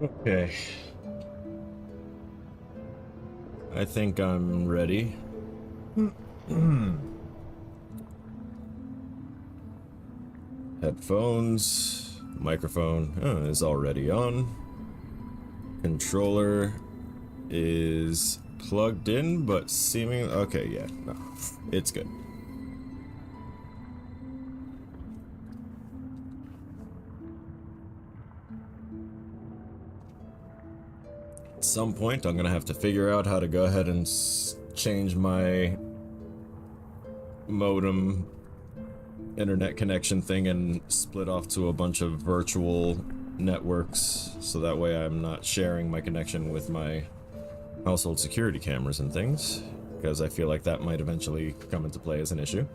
Okay. I think I'm ready. Headphones, microphone is already on. Controller is plugged in, but seeming okay. Yeah, no, it's good. At some point, I'm gonna have to figure out how to go ahead and change my modem internet connection thing and split off to a bunch of virtual networks, so that way I'm not sharing my connection with my household security cameras and things, because I feel like that might eventually come into play as an issue.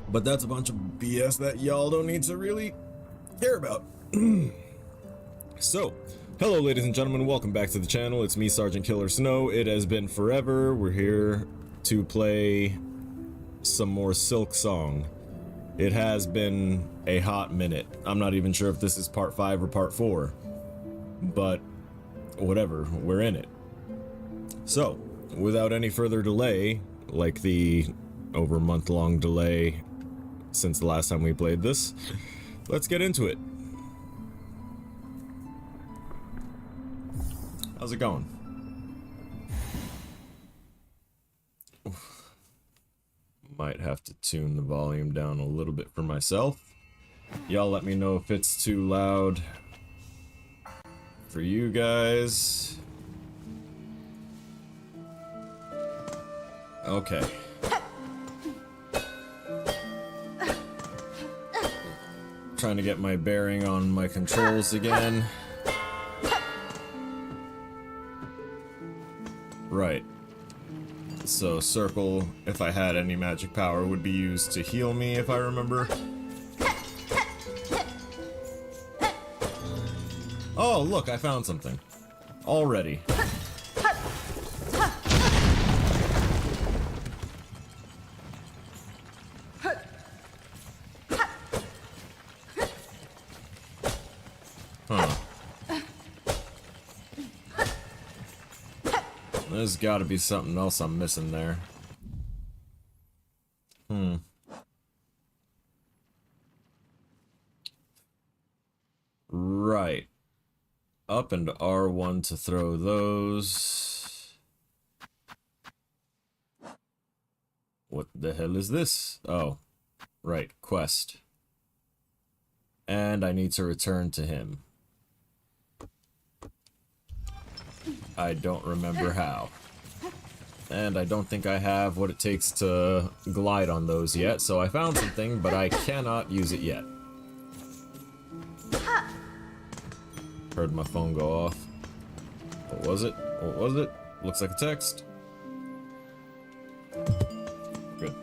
But that's a bunch of BS that y'all don't need to really care about. So, hello ladies and gentlemen, welcome back to the channel. It's me, Sergeant Killer Snow. It has been forever. We're here to play some more Silksong. It has been a hot minute. I'm not even sure if this is part 5 or part 4, but whatever, we're in it. So, without any further delay, like the over month-long delay since the last time we played this, let's get into it. How's it going? Might have to tune the volume down a little bit for myself. Y'all let me know if it's too loud for you guys. Okay. Trying to get my bearing on my controls again. Right. So circle, if I had any magic power, would be used to heal me, if I remember. Oh, look, I found something. Already. Huh. There's gotta be something else I'm missing there. Right. Up and R1 to throw those. What the hell is this? Oh, right, quest. And I need to return to him. I don't remember how. And I don't think I have what it takes to glide on those yet, so I found something, but I cannot use it yet. Heard my phone go off. What was it? What was it? Looks like a text. Good.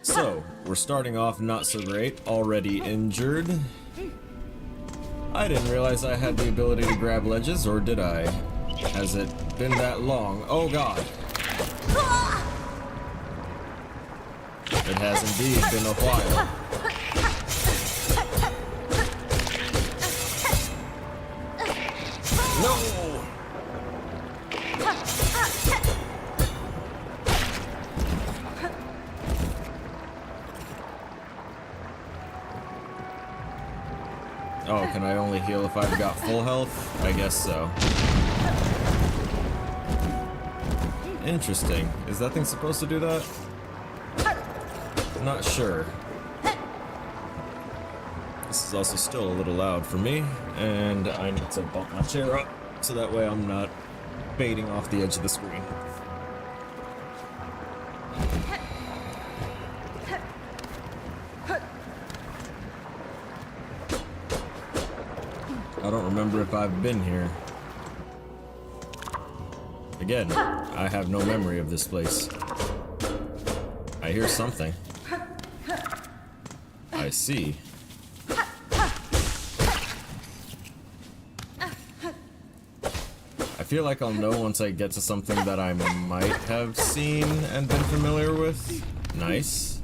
So, we're starting off not so great. Already injured. I didn't realize I had the ability to grab ledges, or did I? Has it been that long? Oh god. It has indeed been a while. No! Oh, can I only heal if I've got full health? I guess so. Interesting. Is that thing supposed to do that? Not sure. This is also still a little loud for me, and I need to bump my chair up so that way I'm not fading off the edge of the screen. I don't remember if I've been here. Again, I have no memory of this place. I hear something. I see. I feel like I'll know once I get to something that I might have seen and been familiar with. Nice.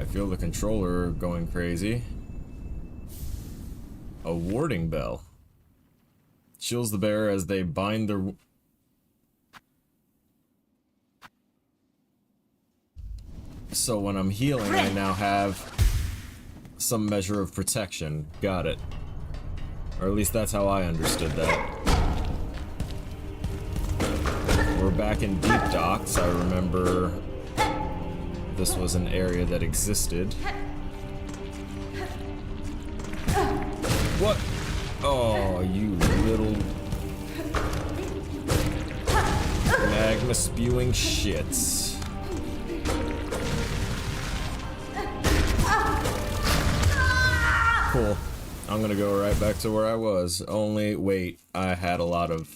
I feel the controller going crazy. A warding bell. Shields the bearer as they bind their... So when I'm healing, I now have some measure of protection. Got it. Or at least that's how I understood that. We're back in Deep Docks. I remember this was an area that existed. What? Oh, you little magma spewing shits. Cool. I'm gonna go right back to where I was. Only, wait, I had a lot of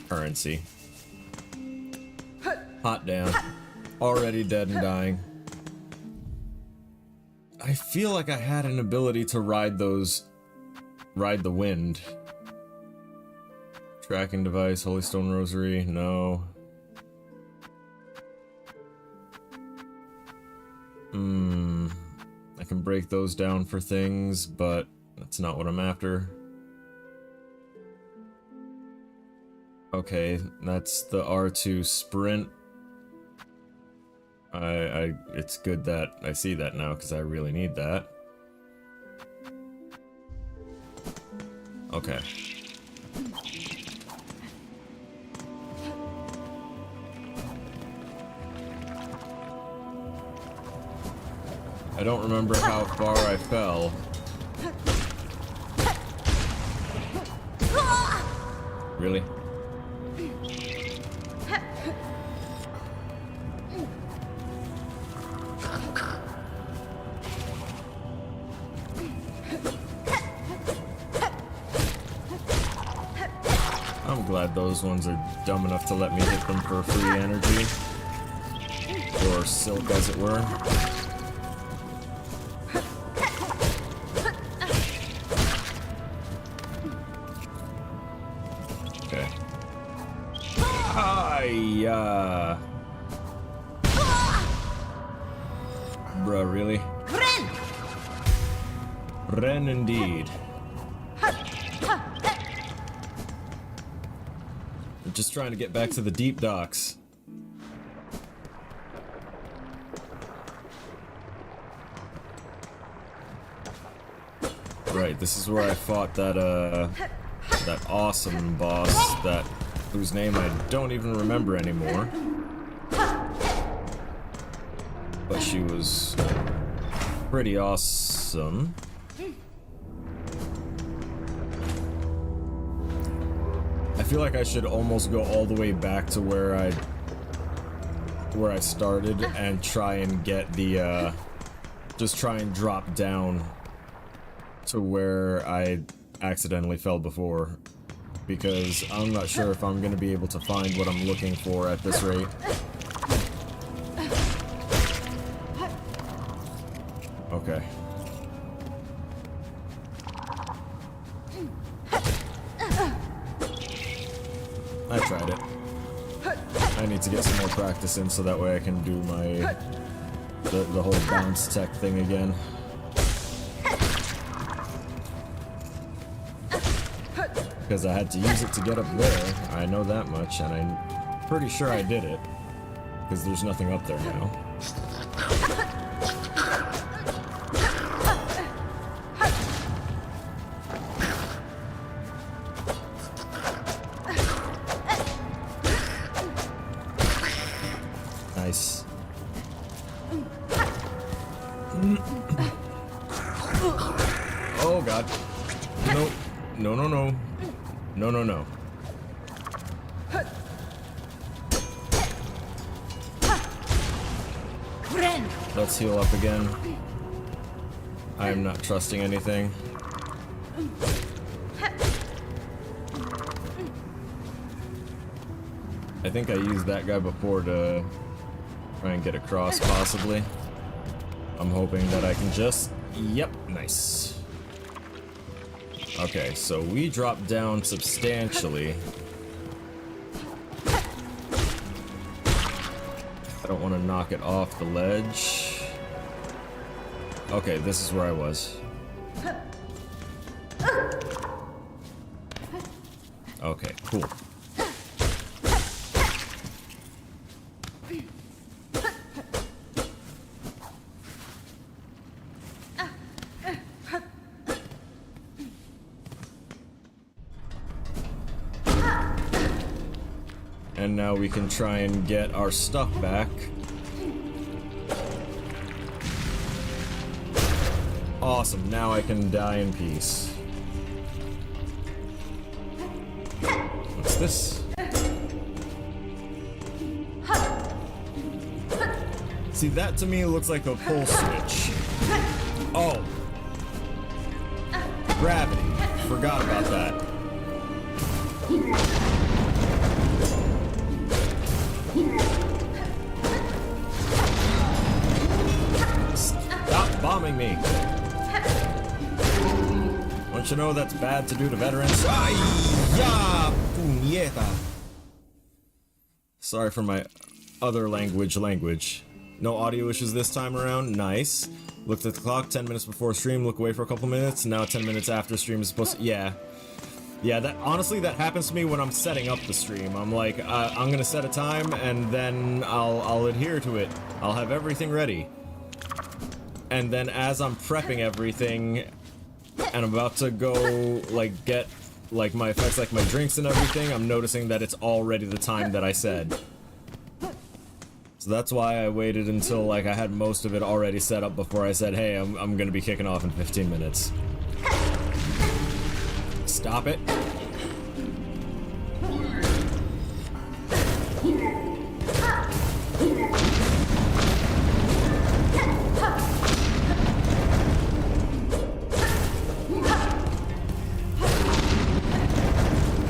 currency. Hot damn. Already dead and dying. I feel like I had an ability to ride the wind. Tracking device, Holy Stone Rosary, no. I can break those down for things, but that's not what I'm after. Okay, that's the R2 sprint. It's good that I see that now, because I really need that. Okay. I don't remember how far I fell. Really? I'm glad those ones are dumb enough to let me hit them for free energy. Or silk, as it were. Okay. Hiya! Bruh, really? Ren indeed. I'm just trying to get back to the deep docks. Right, this is where I fought that that awesome boss whose name I don't even remember anymore. But she was pretty awesome. I feel like I should almost go all the way back to where I started and try and get the just try and drop down to where I accidentally fell before, because I'm not sure if I'm gonna be able to find what I'm looking for at this rate. Okay. I tried it. I need to get some more practice in so that way I can do my the whole bounce tech thing again. Because I had to use it to get up there. I know that much, and I'm pretty sure I did it. Because there's nothing up there now. Nice. Oh god. No. No, no, no. No, no, no. Let's heal up again. I am not trusting anything. I think I used that guy before to try and get across, possibly. I'm hoping that I can just... Yep, nice. Okay, so we dropped down substantially. I don't want to knock it off the ledge. Okay, this is where I was. Okay, cool. And now we can try and get our stuff back. Awesome, now I can die in peace. What's this? See, that to me looks like a pull switch. Oh. Gravity. Forgot about that. Stop bombing me. Don't you know that's bad to do to veterans? Ay-ya, puñeta. Sorry for my other language. No audio issues this time around. Nice. Looked at the clock, 10 minutes before stream, look away for a couple minutes. Now 10 minutes after stream is supposed to... Yeah. Yeah, that honestly, that happens to me when I'm setting up the stream. I'm like, I'm gonna set a time, and then I'll adhere to it. I'll have everything ready. And then as I'm prepping everything, and I'm about to go, like, get, like, my effects, like my drinks and everything, I'm noticing that it's already the time that I said. So that's why I waited until, like, I had most of it already set up before I said, hey, I'm gonna be kicking off in 15 minutes. Stop it.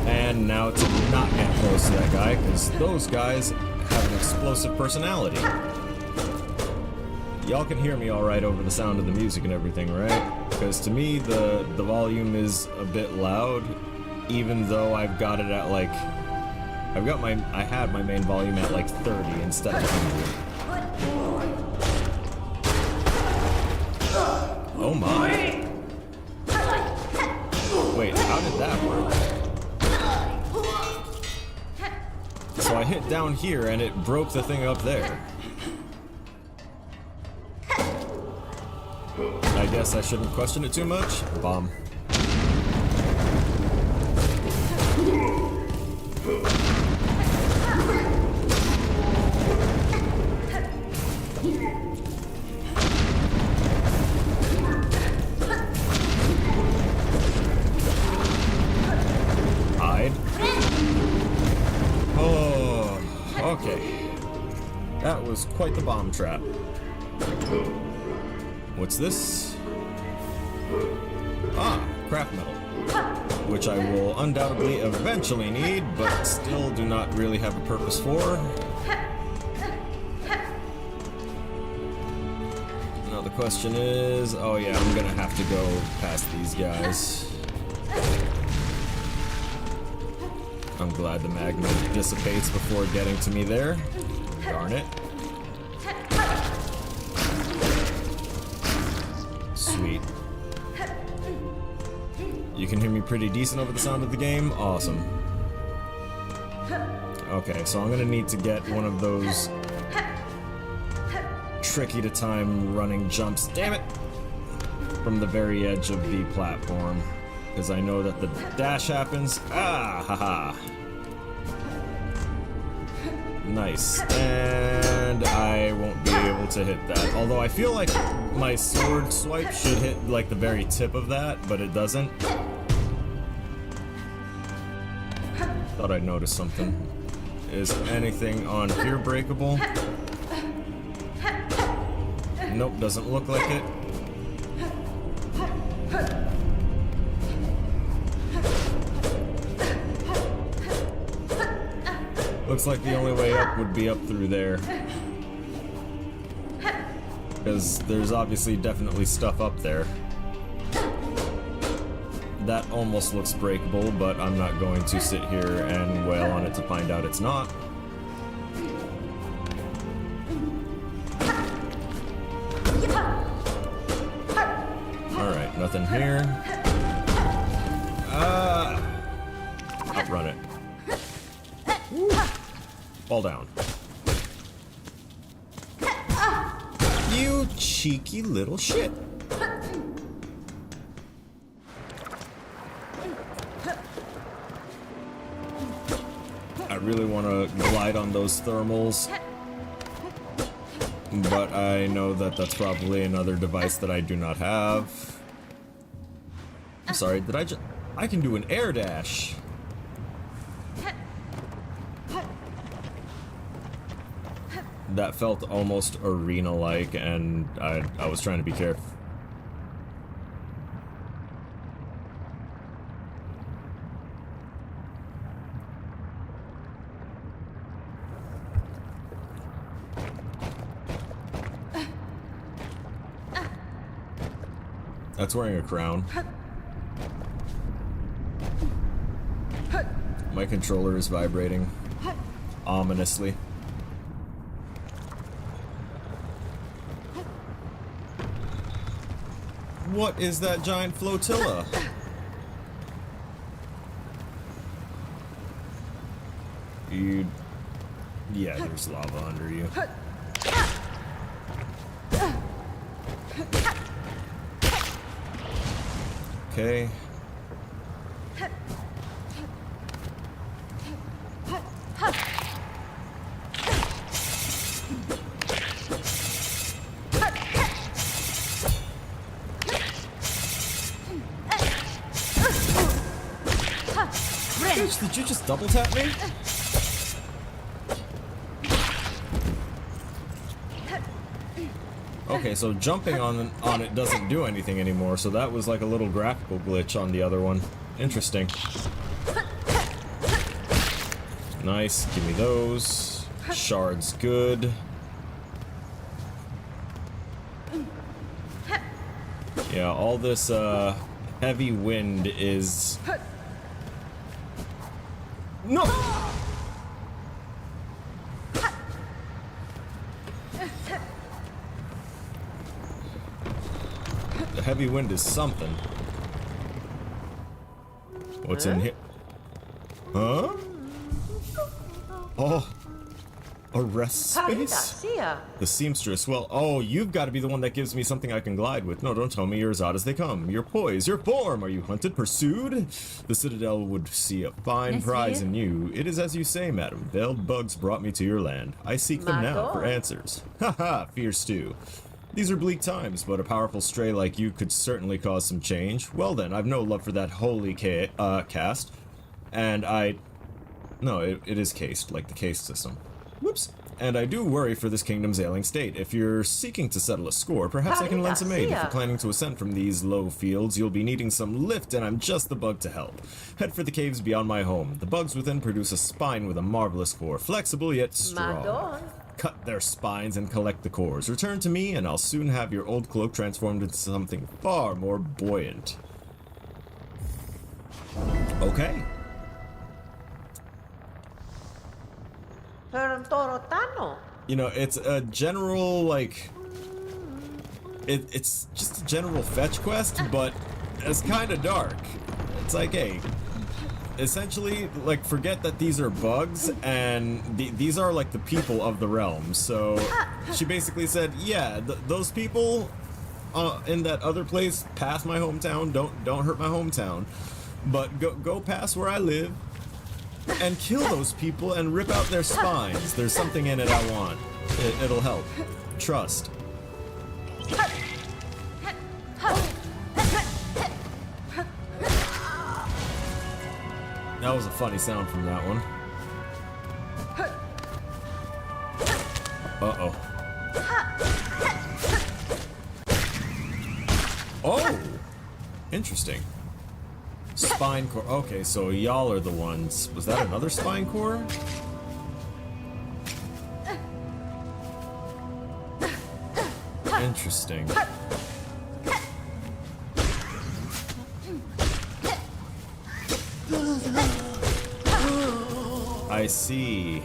And now to not get close to that guy, because those guys have an explosive personality. Y'all can hear me alright over the sound of the music and everything, right? Because to me, the volume is a bit loud, even though I've got it at like... I had my main volume at like 30 instead of 100. Oh my. Wait, how did that work? So I hit down here and it broke the thing up there. I guess I shouldn't question it too much. Bomb. Hide. Oh, okay. That was quite the bomb trap. What's this? Ah, craft metal. Which I will undoubtedly eventually need, but still do not really have a purpose for. Now the question is... Oh yeah, I'm gonna have to go past these guys. I'm glad the magnet dissipates before getting to me there. Darn it. Sweet. You can hear me pretty decent over the sound of the game? Awesome. Okay, so I'm gonna need to get one of those tricky to time running jumps, damn it, from the very edge of the platform. Because I know that the dash happens. Ah, haha. Nice. And I won't be able to hit that. Although I feel like my sword swipe should hit like the very tip of that, but it doesn't. Thought I'd notice something. Is anything on here breakable? Nope, doesn't look like it. Looks like the only way up would be up through there. Because there's obviously definitely stuff up there. That almost looks breakable, but I'm not going to sit here and wail on it to find out it's not. Nothing here. Outrun it. Woo. Fall down. You cheeky little shit. I really want to glide on those thermals, but I know that that's probably another device that I do not have. I'm sorry, did I can do an air dash. That felt almost arena-like, and I was trying to be careful. That's wearing a crown. My controller is vibrating ominously. What is that giant flotilla? Yeah, there's lava under you. Okay. Bitch, did you just double tap me? Okay, so jumping on it doesn't do anything anymore, so that was like a little graphical glitch on the other one. Interesting. Nice, give me those. Shards good. Yeah, all this heavy wind is... No! The heavy wind is something. What's in here? Huh? Oh, a rest space? The seamstress. Well, oh, you've got to be the one that gives me something I can glide with. No, don't tell me you're as odd as they come. Your poise, your form. Are you hunted, pursued? The Citadel would see a fine prize in you. It is as you say, madam. Veiled bugs brought me to your land. I seek them now for answers. Haha, fierce too. These are bleak times, but a powerful stray like you could certainly cause some change. Well then, I've no love for that holy cast. And no, it is cased, like the caste system. Whoops. And I do worry for this kingdom's ailing state. If you're seeking to settle a score, perhaps I can lend some aid. If you're planning to ascend from these low fields, you'll be needing some lift, and I'm just the bug to help. Head for the caves beyond my home. The bugs within produce a spine with a marvelous core, flexible yet strong. Cut their spines and collect the cores. Return to me, and I'll soon have your old cloak transformed into something far more buoyant. Okay. You know, it's a general, like... It's just a general fetch quest, but it's kind of dark. It's like, hey... Essentially, like, forget that these are bugs, and these are, like, the people of the realm. So, she basically said, yeah, those people in that other place past my hometown, don't hurt my hometown. But go past where I live, and kill those people and rip out their spines. There's something in it I want. It'll help. Trust. That was a funny sound from that one. Uh-oh. Oh! Interesting. Spine core. Okay, so y'all are the ones. Was that another spine core? Interesting. I see.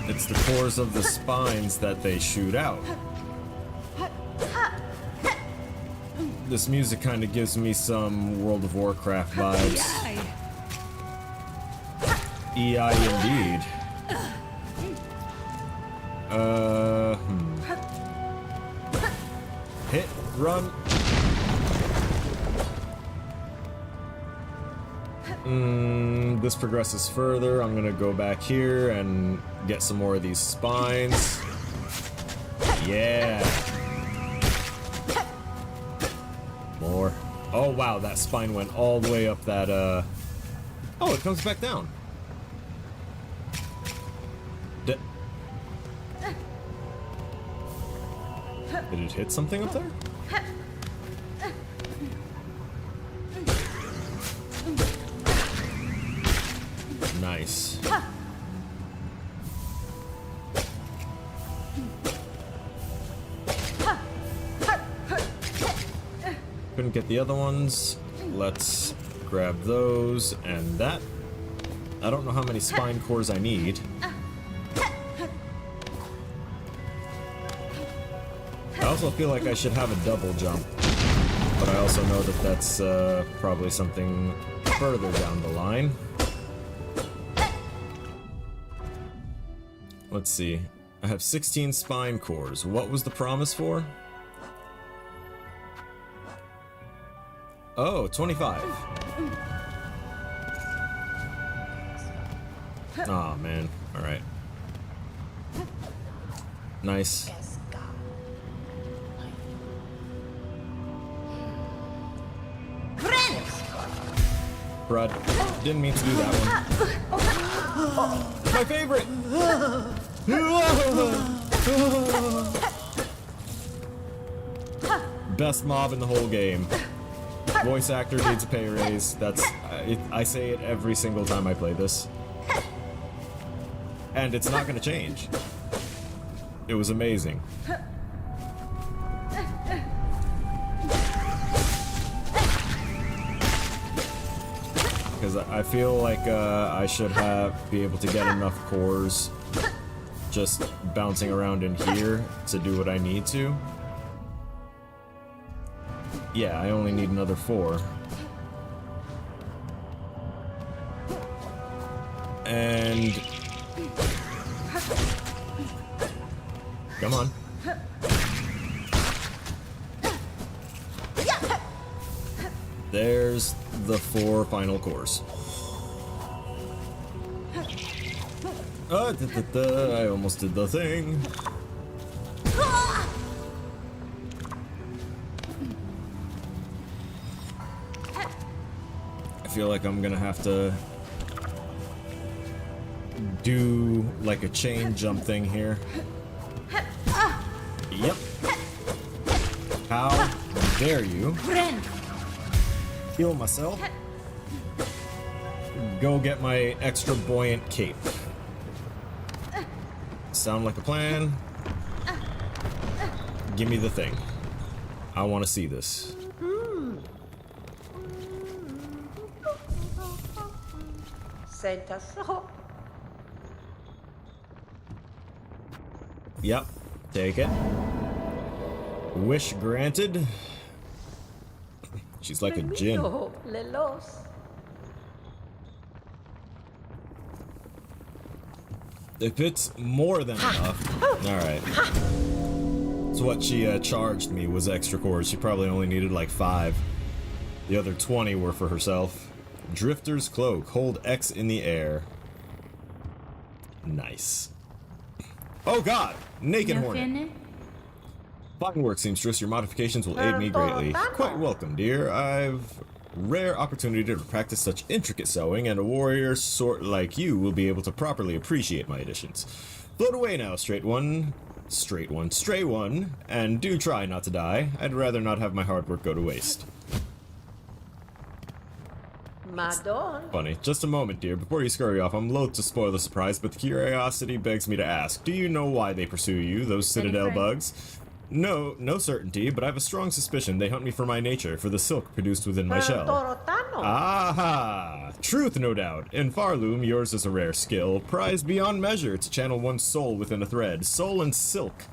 It's the cores of the spines that they shoot out. This music kind of gives me some World of Warcraft vibes. EI indeed. Hit, run. This progresses further. I'm gonna go back here and get some more of these spines. Yeah. More. Oh wow, that spine went all the way up that, Oh, it comes back down. Did it hit something up there? Nice. Couldn't get the other ones. Let's grab those and that. I don't know how many spine cores I need. I also feel like I should have a double jump, but I also know that that's probably something further down the line. Let's see. I have 16 spine cores. What was the promise for? Oh, 25. Aw, man. Alright. Nice. Brud, didn't mean to do that one. My favorite! Best mob in the whole game. Voice actor needs a pay raise. That's I say it every single time I play this, and it's not gonna change. It was amazing. Because I feel like I should be able to get enough cores just bouncing around in here to do what I need to. Yeah, I only need another 4. And... come on. There's the 4 final cores. I almost did the thing. I feel like I'm gonna have to do like a chain jump thing here. Yep. How dare you? Heal myself. Go get my extra buoyant cape. Sound like a plan? Give me the thing. I want to see this. Yep, take it. Wish granted. She's like a djinn. If it's more than enough. Alright. So what she charged me was extra cores. She probably only needed like 5. The other 20 were for herself. Drifter's Cloak. Hold X in the air. Nice. Oh god! Naked Hornet. Fine work, seamstress. Your modifications will aid me greatly. Quite welcome, dear. I've rare opportunity to practice such intricate sewing, and a warrior sort like you will be able to properly appreciate my additions. Float away now, stray one, and do try not to die. I'd rather not have my hard work go to waste. Funny. Just a moment, dear. Before you scurry off, I'm loath to spoil the surprise, but the curiosity begs me to ask. Do you know why they pursue you, those citadel bugs? No certainty, but I have a strong suspicion they hunt me for my nature, for the silk produced within my shell. Aha! Truth, no doubt. In Farloom, yours is a rare skill, prized beyond measure to channel one's soul within a thread. Soul and silk.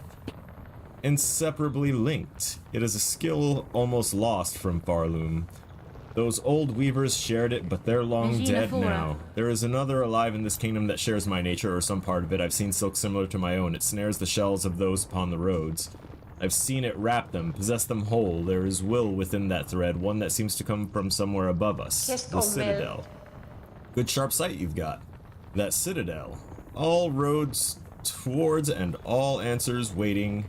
inseparably linked. It is a skill almost lost from Farloom. Those old weavers shared it, but they're long dead now. There is another alive in this kingdom that shares my nature or some part of it. I've seen silk similar to my own. It snares the shells of those upon the roads. I've seen it wrap them, possess them whole. There is will within that thread, one that seems to come from somewhere above us. The Citadel. Good sharp sight you've got. That Citadel. All roads towards and all answers waiting.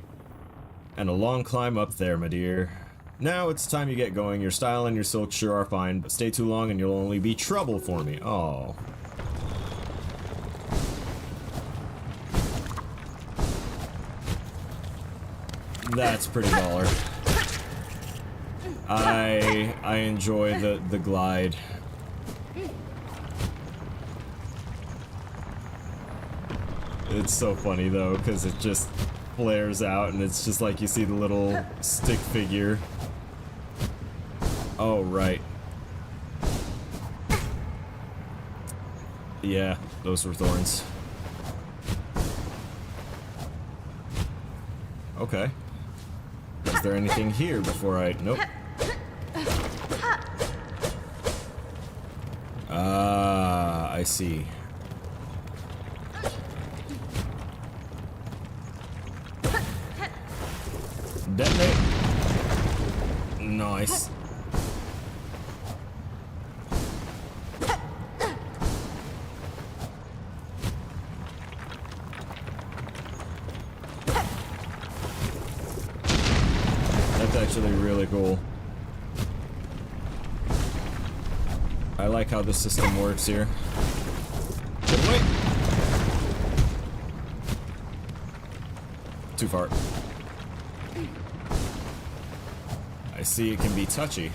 And a long climb up there, my dear. Now it's time you get going. Your style and your silk sure are fine, but stay too long and you'll only be trouble for me. Oh. That's pretty baller. I enjoy the glide. It's so funny though, because it just flares out and it's just like you see the little stick figure. Oh, right. Yeah, those were thorns. Okay. Is there anything here before I... Nope. Ah, I see. Detonate. Nice. That's actually really cool. I like how the system works here. Get away! Too far. I see it can be touchy.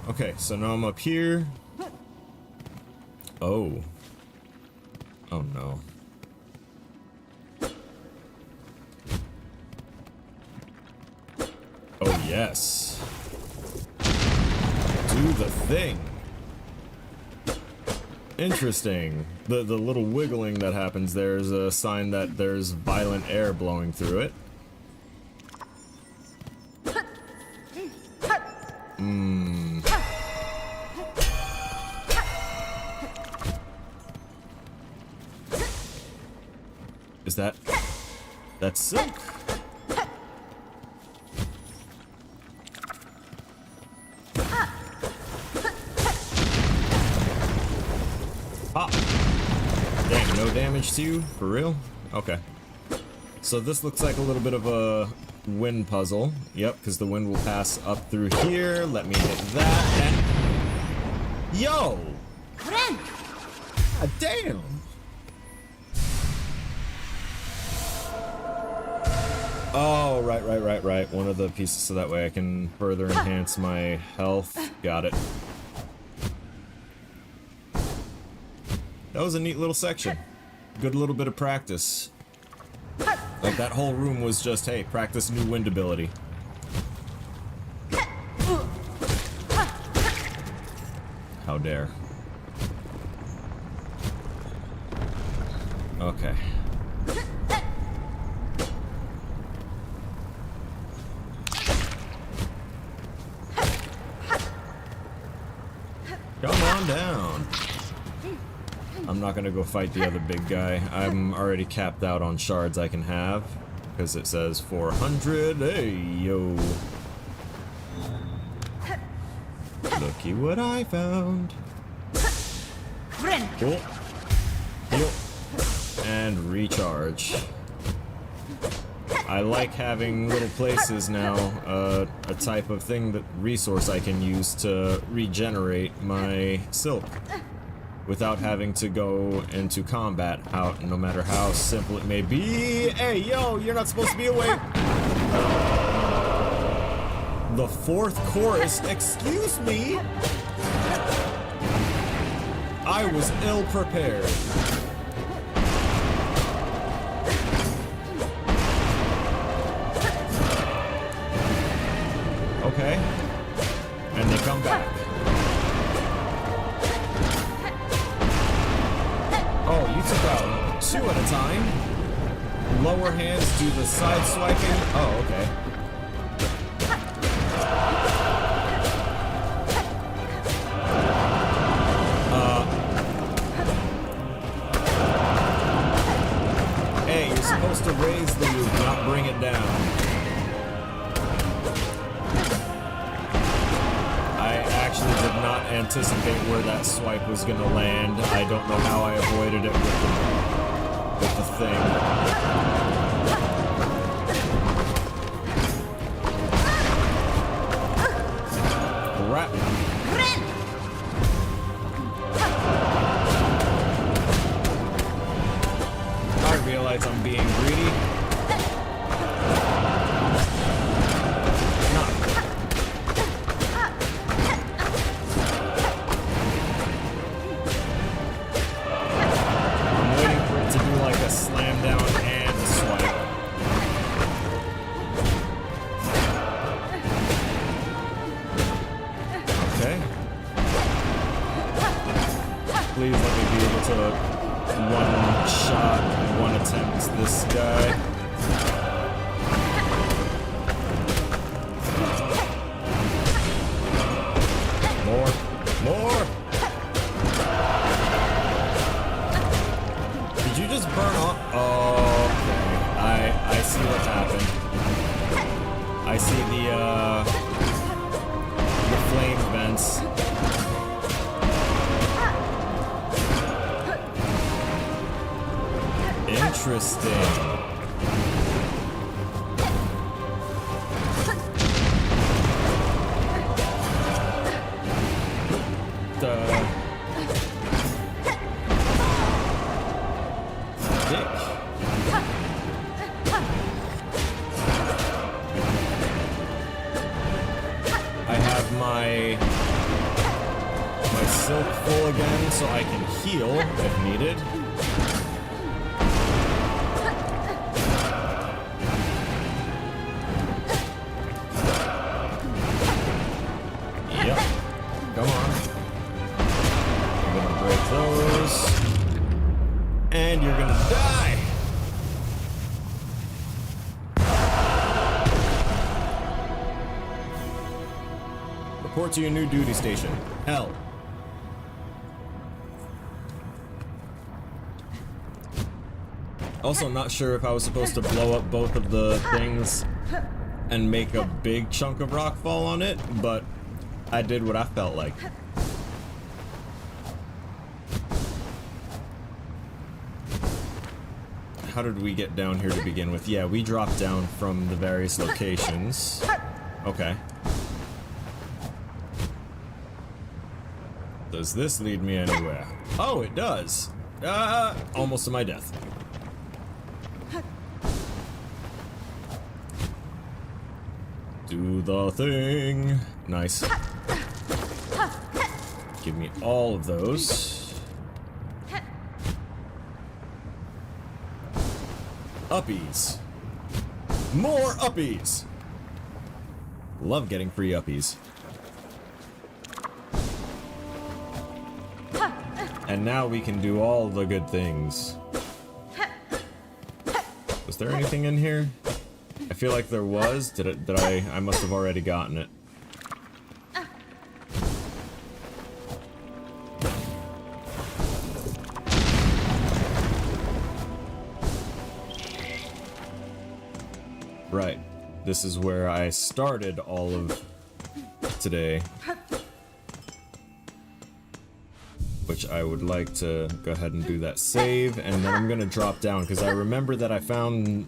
Okay, so now I'm up here. Oh. Oh no. Oh yes. Do the thing. Interesting. The little wiggling that happens there is a sign that there's violent air blowing through it. Is that's silk? Pop. Dang, no damage to you? For real? Okay. So this looks like a little bit of a wind puzzle. Yep, because the wind will pass up through here. Let me hit that. And... Yo! God damn! Oh, right. One of the pieces so that way I can further enhance my health. Got it. That was a neat little section. Good little bit of practice. Like that whole room was just, hey, practice new wind ability. How dare. Okay. Come on down. I'm not gonna go fight the other big guy. I'm already capped out on shards I can have. Because it says 400. Hey, yo. Looky what I found. Cool. Heal. And recharge. I like having little places now, a type of thing, that resource I can use to regenerate my silk without having to go into combat, no matter how simple it may be. Hey, yo, you're not supposed to be awake. The fourth chorus, excuse me? I was ill prepared. Okay. And they come back. Oh, you took out 2 at a time? lower hands do the side swiping. Oh, okay. Hey, you're supposed to raise the loop, not bring it down. I actually did not anticipate where that swipe was gonna land. I don't know how I avoided it with the thing. Crap. I realize I'm being greedy. I'm waiting for it to do like a slam down and a swipe. Okay. Please let me be able to one shot, one attempt this guy. More. Did you just burn off? Oh, okay. I see what happened. I see the flame vents. Interesting. Dick. I have my silk full again, so I can heal if needed. Yep. Come on. I'm gonna break those. And you're gonna die! Report to your new duty station. Hell. Also, not sure if I was supposed to blow up both of the things and make a big chunk of rock fall on it, but I did what I felt like. How did we get down here to begin with? Yeah, we dropped down from the various locations. Okay. Does this lead me anywhere? Oh, it does. Almost to my death. Do the thing. Nice. Give me all of those. Uppies. More uppies. Love getting free uppies. And now we can do all the good things. Was there anything in here? I feel like there was. I must have already gotten it. Right. This is where I started all of today. Which I would like to go ahead and do that save, and then I'm gonna drop down, because I remember that I found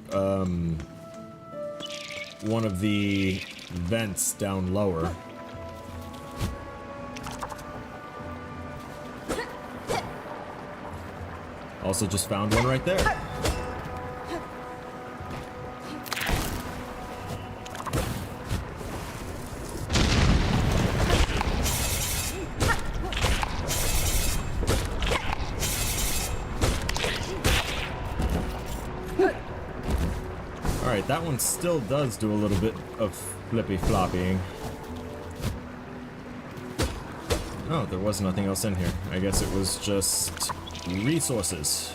one of the vents down lower. Also just found one right there. Alright, that one still does do a little bit of flippy-floppying. Oh, there was nothing else in here. I guess it was just resources.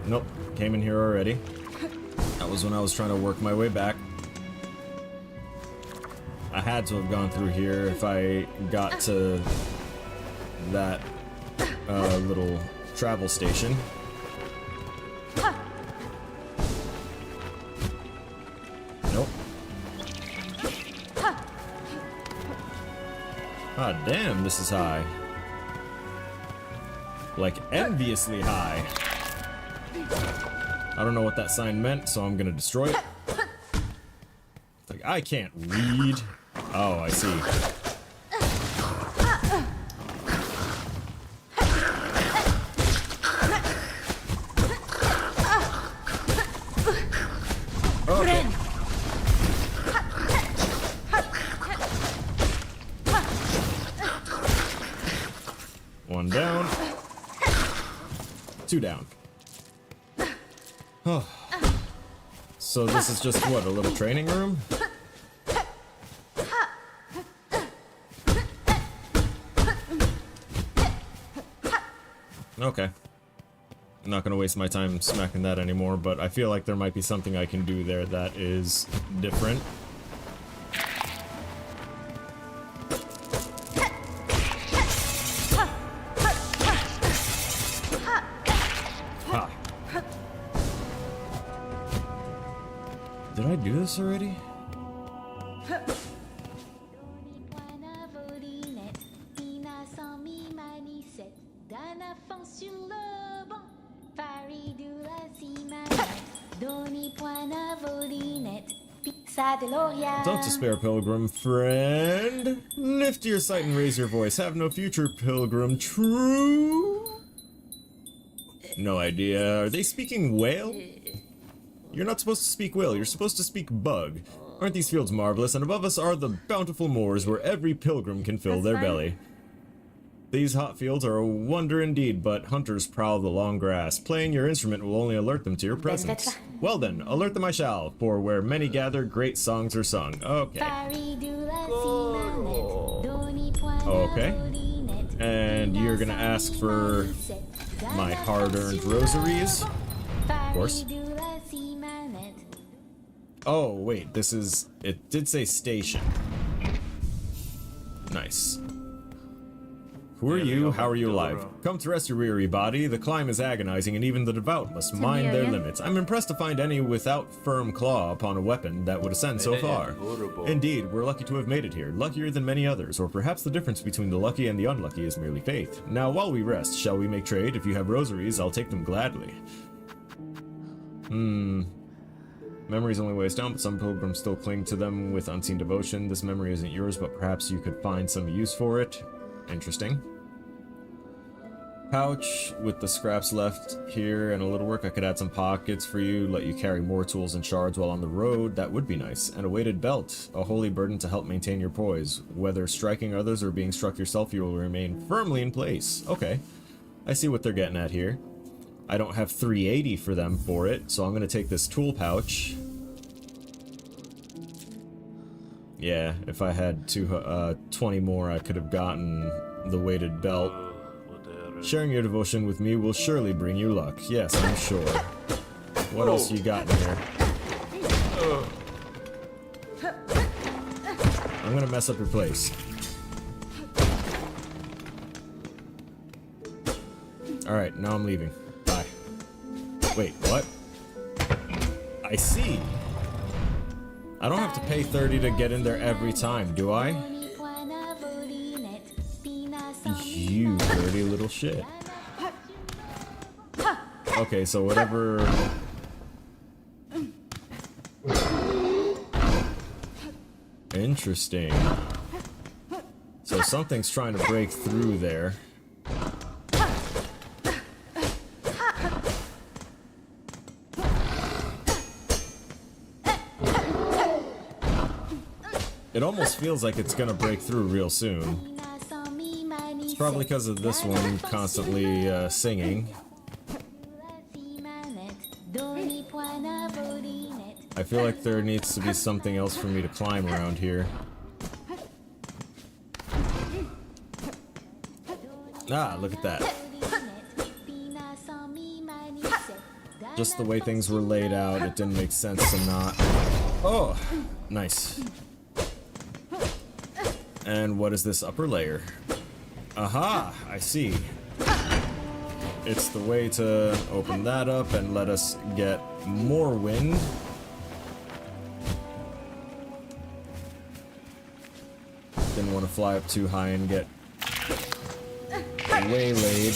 Nope, came in here already. That was when I was trying to work my way back. I had to have gone through here if I got to that little travel station. Nope. Ah, damn, this is high. Like, enviously high. I don't know what that sign meant, so I'm gonna destroy it. Like, I can't read. Oh, I see. Okay. One down. Two down. Oh. So this is just what, a little training room? Okay. I'm not gonna waste my time smacking that anymore, but I feel like there might be something I can do there that is different. Ha. Did I do this already? Don't despair, pilgrim friend. Lift your sight and raise your voice. Have no future, pilgrim. True? No idea. Are they speaking whale? You're not supposed to speak whale. You're supposed to speak bug. Aren't these fields marvelous? And above us are the bountiful moors where every pilgrim can fill their belly. These hot fields are a wonder indeed, but hunters prowl the long grass. Playing your instrument will only alert them to your presence. Well then, alert them I shall, for where many gather, great songs are sung. Okay. Okay. And you're gonna ask for my hard-earned rosaries? Of course. Oh, wait, this is... It did say station. Nice. Who are you? How are you alive? Come to rest your weary body. The climb is agonizing, and even the devout must mind their limits. I'm impressed to find any without firm claw upon a weapon that would ascend so far. Indeed, we're lucky to have made it here, luckier than many others, or perhaps the difference between the lucky and the unlucky is merely faith. Now, while we rest, shall we make trade? If you have rosaries, I'll take them gladly. Memories only weigh us down, but some pilgrims still cling to them with unseen devotion. This memory isn't yours, but perhaps you could find some use for it. Interesting. Pouch with the scraps left here and a little work. I could add some pockets for you, let you carry more tools and shards while on the road. That would be nice. And a weighted belt, a holy burden to help maintain your poise. Whether striking others or being struck yourself, you will remain firmly in place. Okay, I see what they're getting at here. I don't have 380 for them for it, so I'm gonna take this tool pouch. Yeah, if I had 20 more, I could have gotten the weighted belt. Sharing your devotion with me will surely bring you luck. Yes, I'm sure. What else you got in here? I'm gonna mess up your place. Alright, now I'm leaving. Bye. Wait, what? I see. I don't have to pay 30 to get in there every time, do I? You dirty little shit. Okay, so whatever... Interesting. So something's trying to break through there. It almost feels like it's gonna break through real soon. It's probably because of this one constantly singing. I feel like there needs to be something else for me to climb around here. Ah, look at that. Just the way things were laid out, it didn't make sense to not. Oh, nice. And what is this upper layer? Aha, I see. It's the way to open that up and let us get more wind. Didn't want to fly up too high and get waylaid.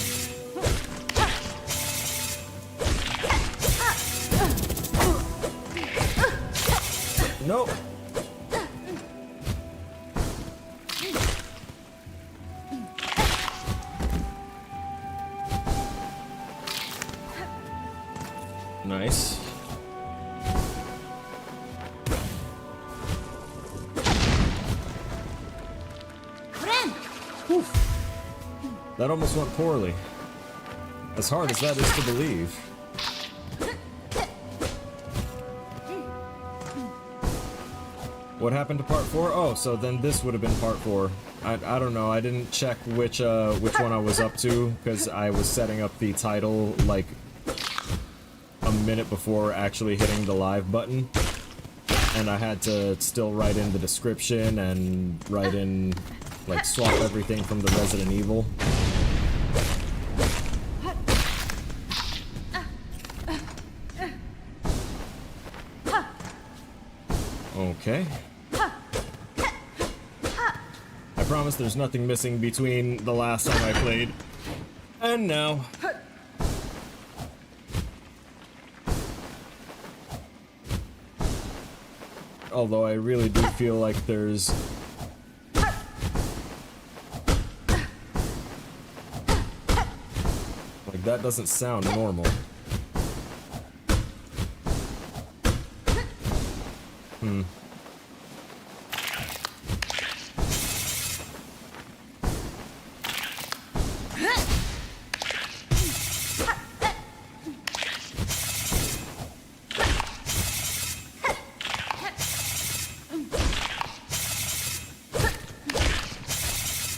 Nope. Nice. Whew. That almost went poorly. As hard as that is to believe. What happened to part 4? Oh, so then this would have been part 4. I don't know. I didn't check which one I was up to because I was setting up the title like a minute before actually hitting the live button, and I had to still write in the description and write in, like, swap everything from the Resident Evil. Okay. I promise there's nothing missing between the last time I played and now. Although I really do feel like there's... like, that doesn't sound normal.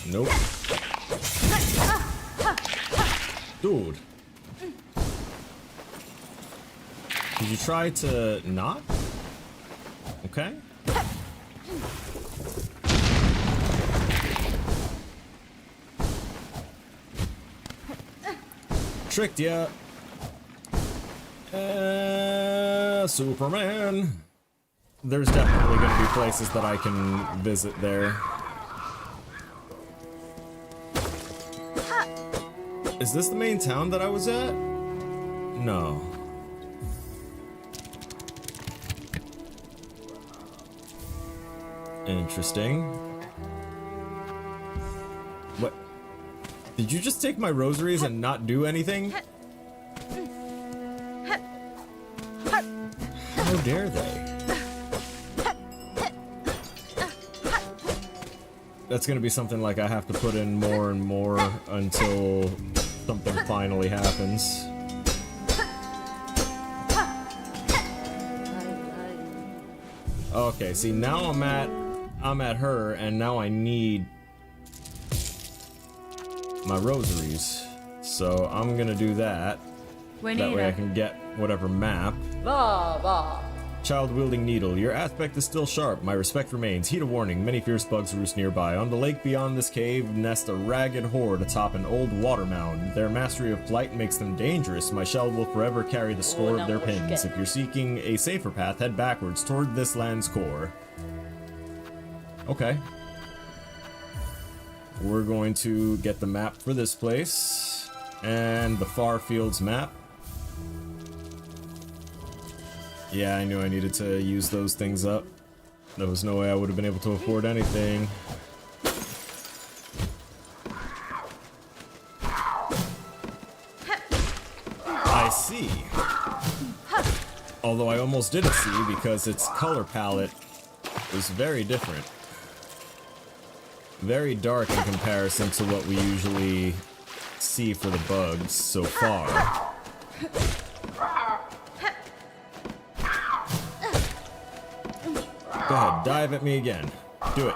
Nope. Dude. Did you try to not? Okay. Tricked ya. Superman. There's definitely gonna be places that I can visit there. Is this the main town that I was at? No. Interesting. What? Did you just take my rosaries and not do anything? How dare they? That's gonna be something like I have to put in more and more until something finally happens. Okay, see, now I'm at her, and now I need my rosaries. So I'm gonna do that. That way I can get whatever map. Child-wielding needle. Your aspect is still sharp. My respect remains. Heed a warning. Many fierce bugs roost nearby. On the lake beyond this cave nest a ragged horde atop an old water mound. Their mastery of flight makes them dangerous. My shell will forever carry the score of their pins. If you're seeking a safer path, head backwards toward this land's core. Okay. We're going to get the map for this place. And the Far Fields map. Yeah, I knew I needed to use those things up. There was no way I would have been able to afford anything. I see. Although I almost didn't see because its color palette was very different. Very dark in comparison to what we usually see for the bugs so far. Go ahead, dive at me again. Do it.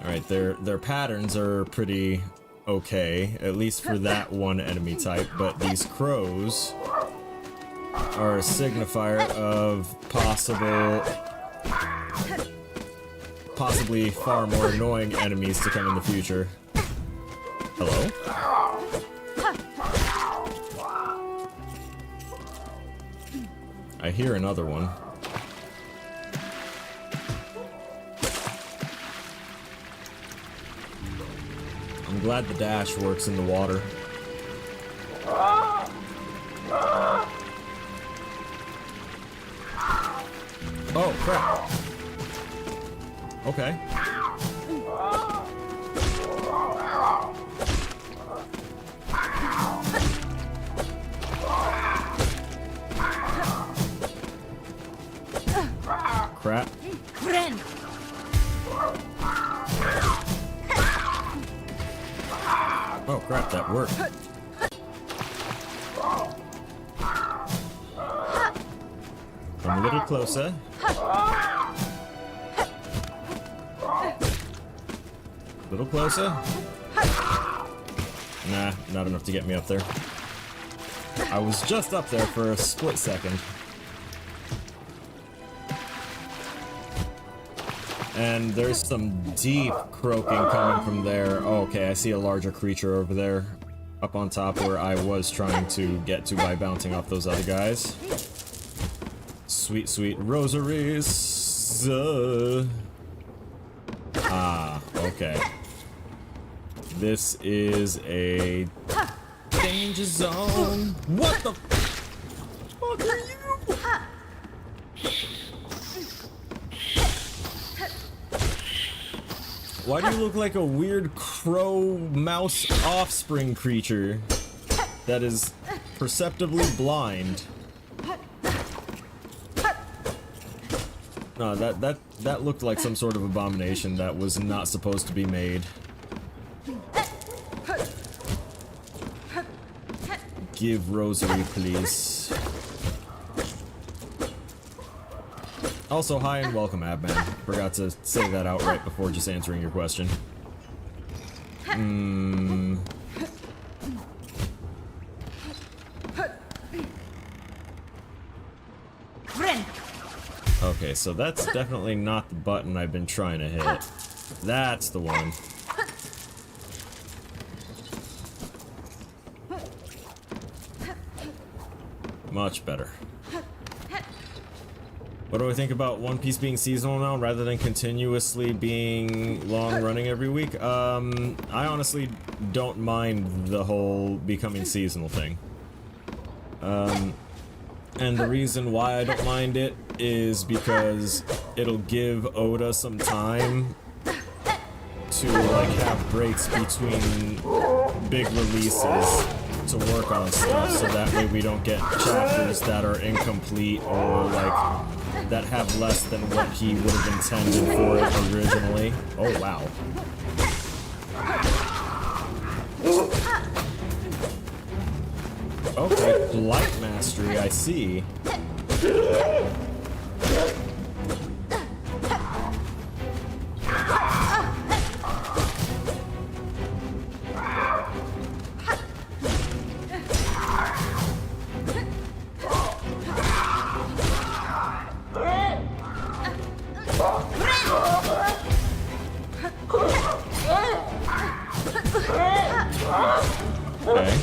Alright, their patterns are pretty okay, at least for that one enemy type, but these crows are a signifier of possibly far more annoying enemies to come in the future. Hello? I hear another one. I'm glad the dash works in the water. Oh, crap. Okay. Crap. Oh crap, that worked. Come a little closer. A little closer. Nah, not enough to get me up there. I was just up there for a split second. And there's some deep croaking coming from there. Oh, okay, I see a larger creature over there. Up on top where I was trying to get to by bouncing off those other guys. Sweet, sweet rosaries. Ah, okay. This is a danger zone. What the fuck are you? Why do you look like a weird crow mouse offspring creature that is perceptibly blind? No, that looked like some sort of abomination that was not supposed to be made. Give rosary, please. Also, hi and welcome, Abman. Forgot to say that out right before just answering your question. Okay, so that's definitely not the button I've been trying to hit. That's the one. Much better. What do I think about One Piece being seasonal now rather than continuously being long-running every week? I honestly don't mind the whole becoming seasonal thing. And the reason why I don't mind it is because it'll give Oda some time to, like, have breaks between big releases to work on stuff, so that way we don't get chapters that are incomplete or, like, that have less than what he would have intended for it originally. Oh, wow. Okay, Blight Mastery, I see. Okay.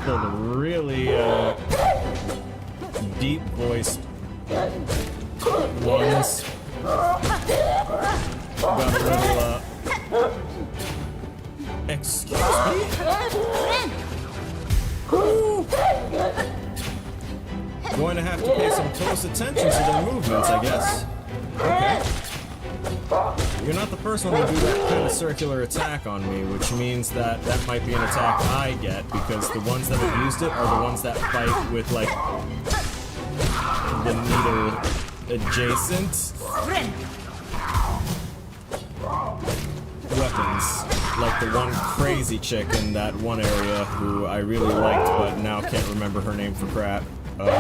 So the really deep-voiced ones got a little excuse me? Going to have to pay some close attention to their movements, I guess. Okay. You're not the first one to do that kind of circular attack on me, which means that that might be an attack I get, because the ones that have used it are the ones that fight with, like, the needle adjacent weapons. Like the one crazy chick in that one area who I really liked, but now can't remember her name for crap. Okay,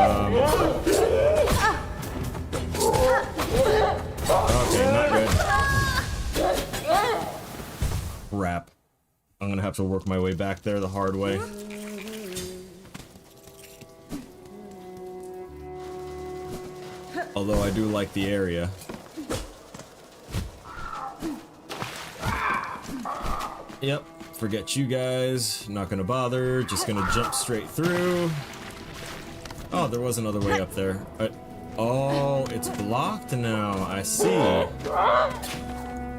not good. Crap. I'm gonna have to work my way back there the hard way. Although I do like the area. Yep, forget you guys. Not gonna bother, just gonna jump straight through. Oh, there was another way up there. Oh, it's blocked now, I see.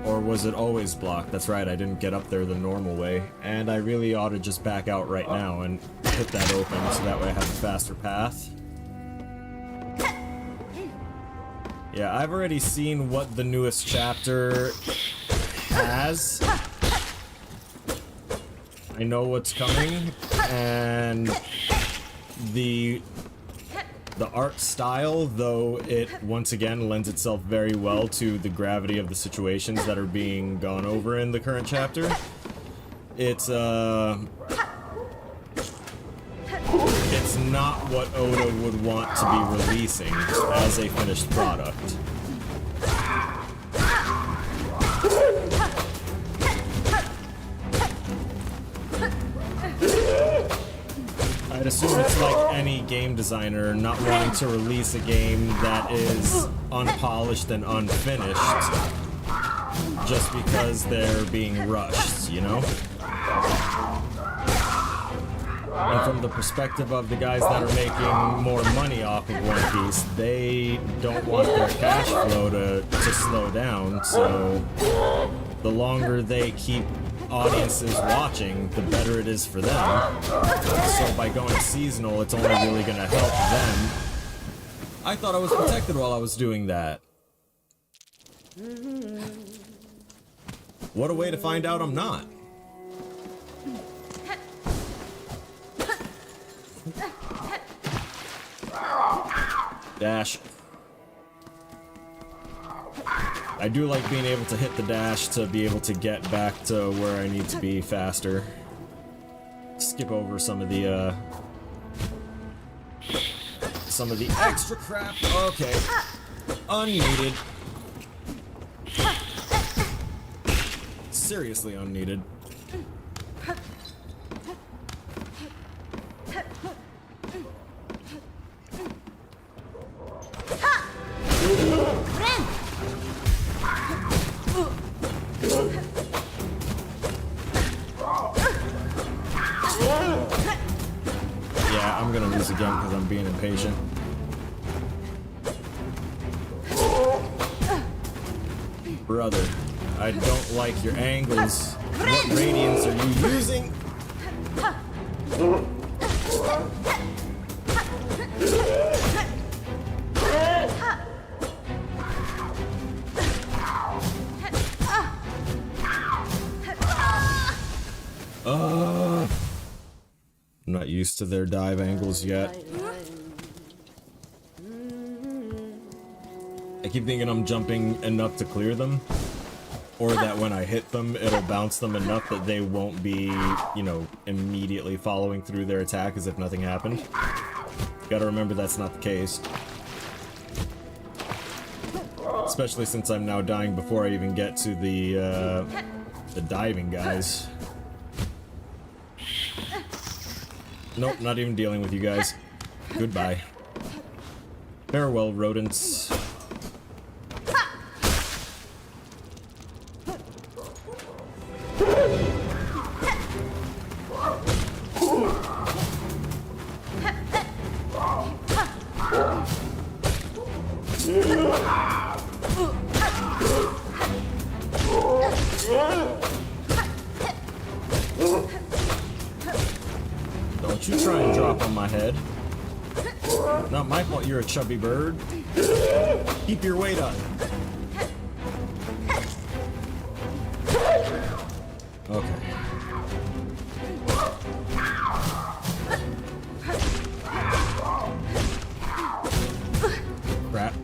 Or was it always blocked? That's right, I didn't get up there the normal way. And I really ought to just back out right now and hit that open so that way I have a faster path. Yeah, I've already seen what the newest chapter has. I know what's coming, and the art style, though it once again lends itself very well to the gravity of the situations that are being gone over in the current chapter. It's not what Oda would want to be releasing as a finished product. I'd assume it's like any game designer not wanting to release a game that is unpolished and unfinished just because they're being rushed, you know? And from the perspective of the guys that are making more money off of One Piece, they don't want their cash flow to slow down, so the longer they keep audiences watching, the better it is for them. So by going seasonal, it's only really going to help them. I thought I was protected while I was doing that. What a way to find out I'm not. Dash. I do like being able to hit the dash to be able to get back to where I need to be faster. Skip over some of the extra crap. Okay. Unneeded. Seriously unneeded. Yeah, I'm gonna lose again because I'm being impatient. Brother, I don't like your angles. What radiance are you using? I'm not used to their dive angles yet. I keep thinking I'm jumping enough to clear them, or that when I hit them, it'll bounce them enough that they won't be, you know, immediately following through their attack as if nothing happened. Gotta remember that's not the case. Especially since I'm now dying before I even get to the diving guys. Nope, not even dealing with you guys. Goodbye. Farewell, rodents. Don't you try and drop on my head. Not my fault you're a chubby bird. Keep your weight up. Okay. Crap.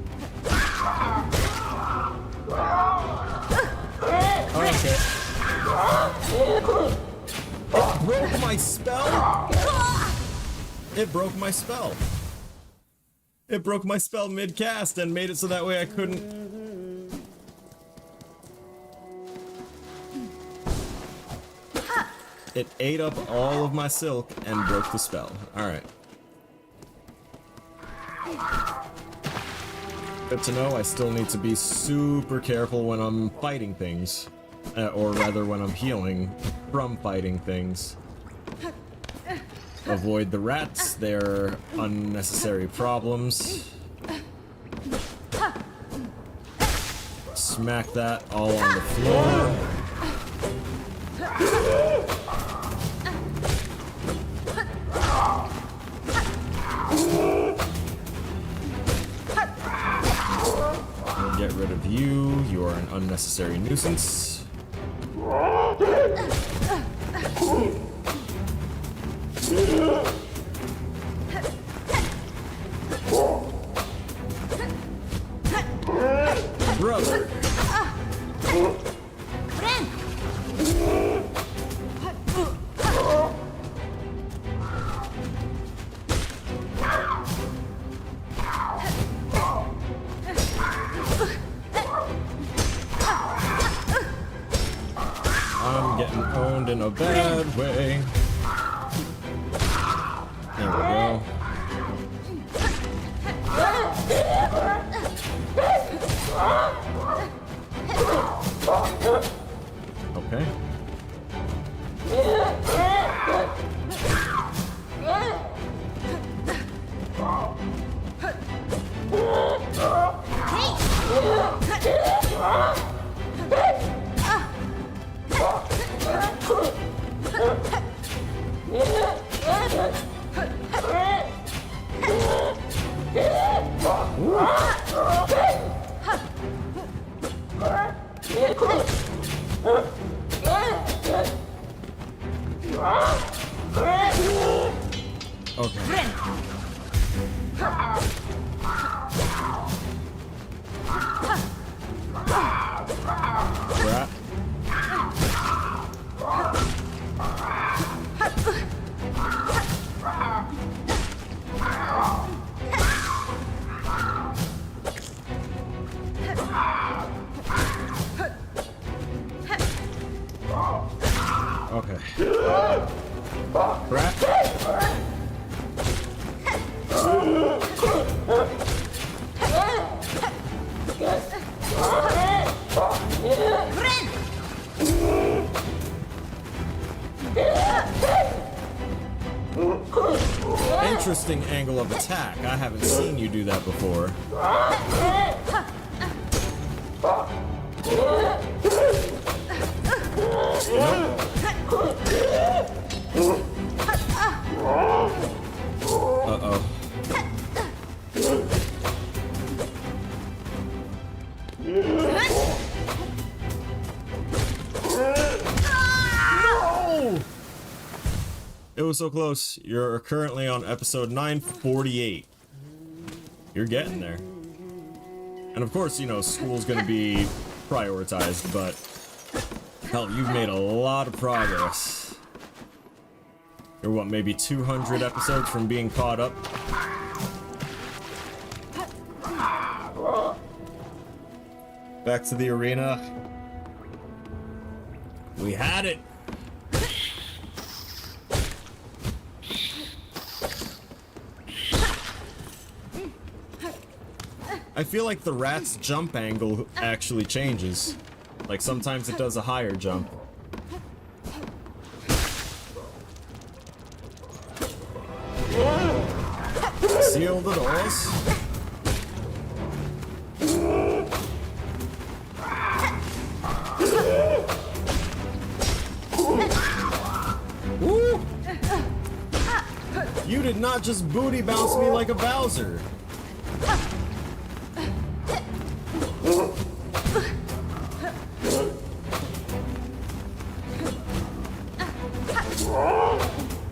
Okay. It broke my spell? It broke my spell. It broke my spell mid-cast and made it so that way I couldn't... It ate up all of my silk and broke the spell. Alright. Good to know. I still need to be super careful when I'm fighting things. Or rather, when I'm healing from fighting things. Avoid the rats. They're unnecessary problems. Smack that all on the floor. Get rid of you. You are an unnecessary nuisance. Brother. I'm getting owned in a bad way. There we go. Okay. Okay. Crap. Okay. Crap. Interesting angle of attack. I haven't seen you do that before. Uh-oh. No! It was so close. You're currently on episode 948. You're getting there. And of course, you know, school's gonna be prioritized, but hell, you've made a lot of progress. You're what, maybe 200 episodes from being caught up? Back to the arena. We had it! I feel like the rat's jump angle actually changes. Like sometimes it does a higher jump. Seal the doors. Woo! You did not just booty bounce me like a Bowser.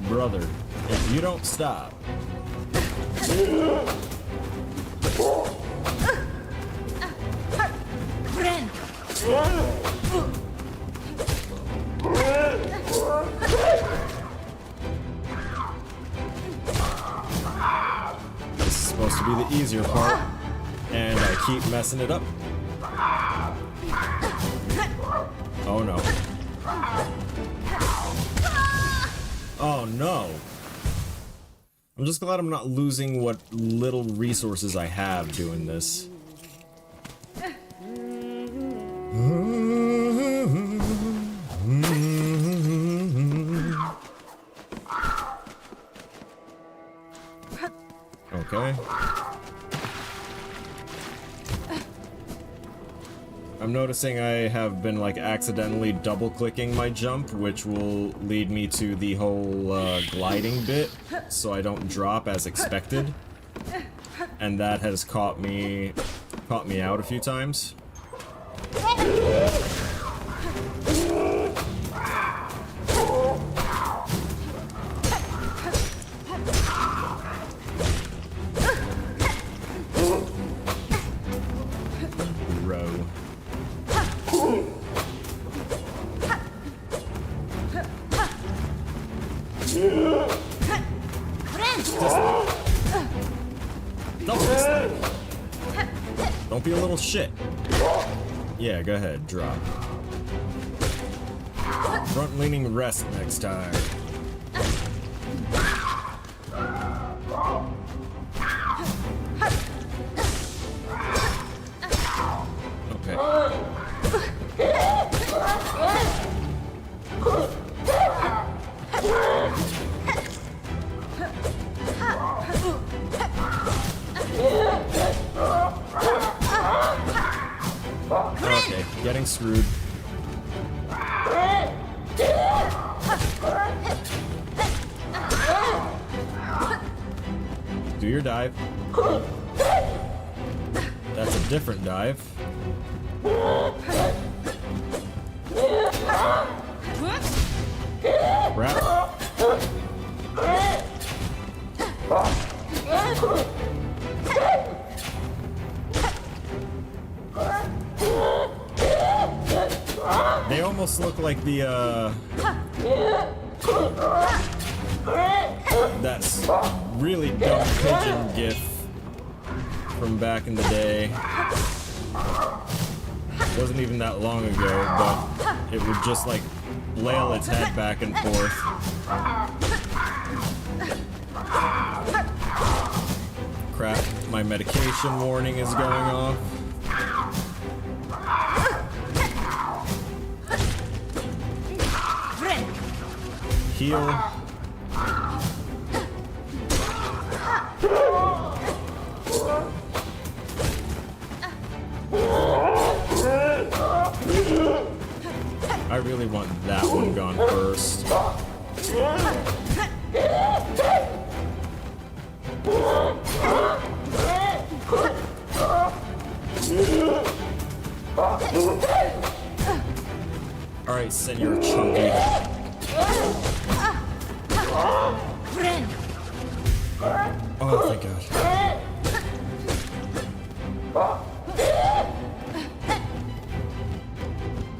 Brother, if you don't stop. This is supposed to be the easier part, and I keep messing it up. Oh no. no. I'm just glad I'm not losing what little resources I have doing this. Okay. I'm noticing I have been like accidentally double clicking my jump, which will lead me to the whole gliding bit, so I don't drop as expected. And that has caught me out a few times. Don't be a little shit. Yeah, go ahead, drop. Front leaning rest next time. Okay. Okay, getting screwed. Do your dive. That's a different dive. Wrap. They almost look like the, that's really dumb pigeon gif from back in the day. It wasn't even that long ago, but it would just, like, flail its head back and forth. Crap, my medication warning is going off. Heal. I really want that one gone first. Alright, Senor Chunky. Oh, thank God.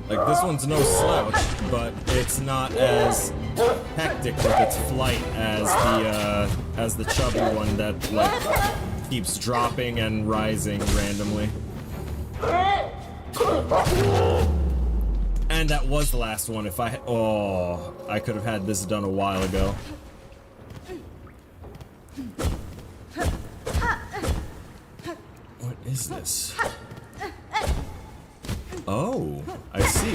Like, this one's no slouch, but it's not as hectic with its flight as the chubby one that, like, keeps dropping and rising randomly. And that was the last one. If I... Oh, I could have had this done a while ago. What is this? Oh, I see.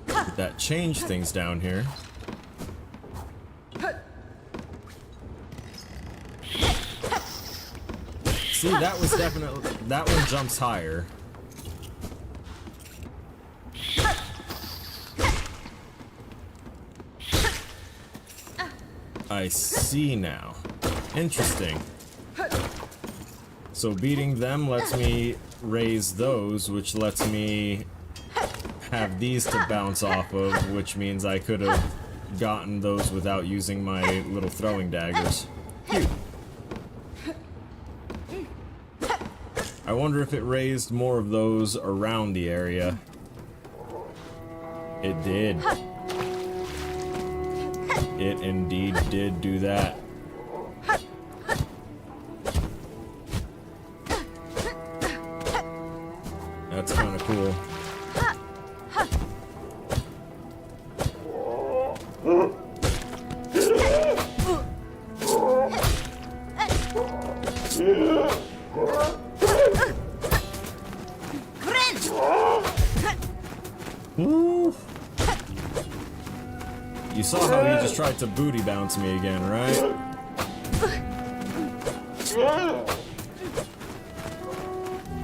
Did that change things down here? See, that was definitely... That one jumps higher. I see now. Interesting. So beating them lets me raise those, which lets me have these to bounce off of, which means I could have gotten those without using my little throwing daggers. Phew. I wonder if it raised more of those around the area. It did. It indeed did do that. Woo. You saw how he just tried to booty bounce me again, right?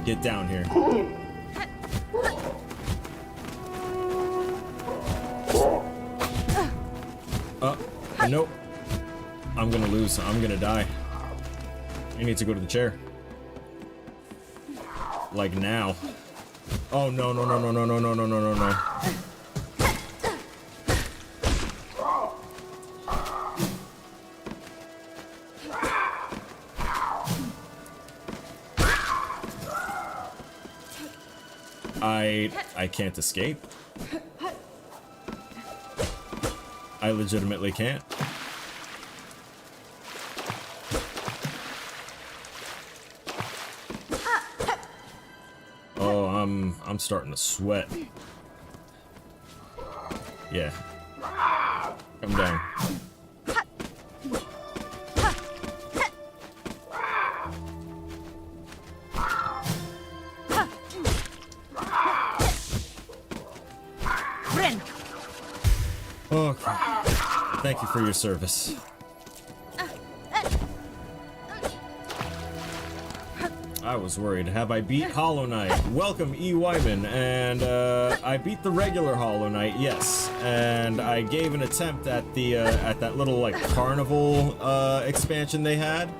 Get down here. Nope. I'm gonna lose. I'm gonna die. I need to go to the chair. Like now. Oh no no no no no no no no no no no. I can't escape. I legitimately can't. Oh, I'm starting to sweat. Yeah. Come down. Okay. Thank you for your service. I was worried. Have I beat Hollow Knight? Welcome, E. Wyman. And I beat the regular Hollow Knight, yes. And I gave an attempt at the at that little like carnival expansion they had,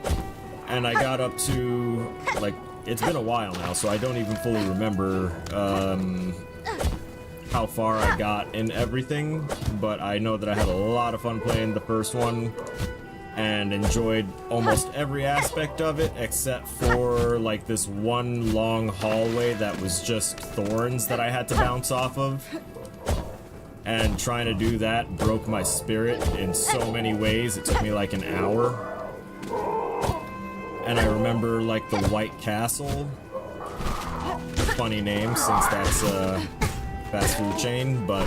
and I got up to like, it's been a while now, so I don't even fully remember how far I got in everything, but I know that I had a lot of fun playing the first one and enjoyed almost every aspect of it except for like this one long hallway that was just thorns that I had to bounce off of, and trying to do that broke my spirit in so many ways. It took me like an hour. And I remember like the White Castle, funny name since that's fast food chain, but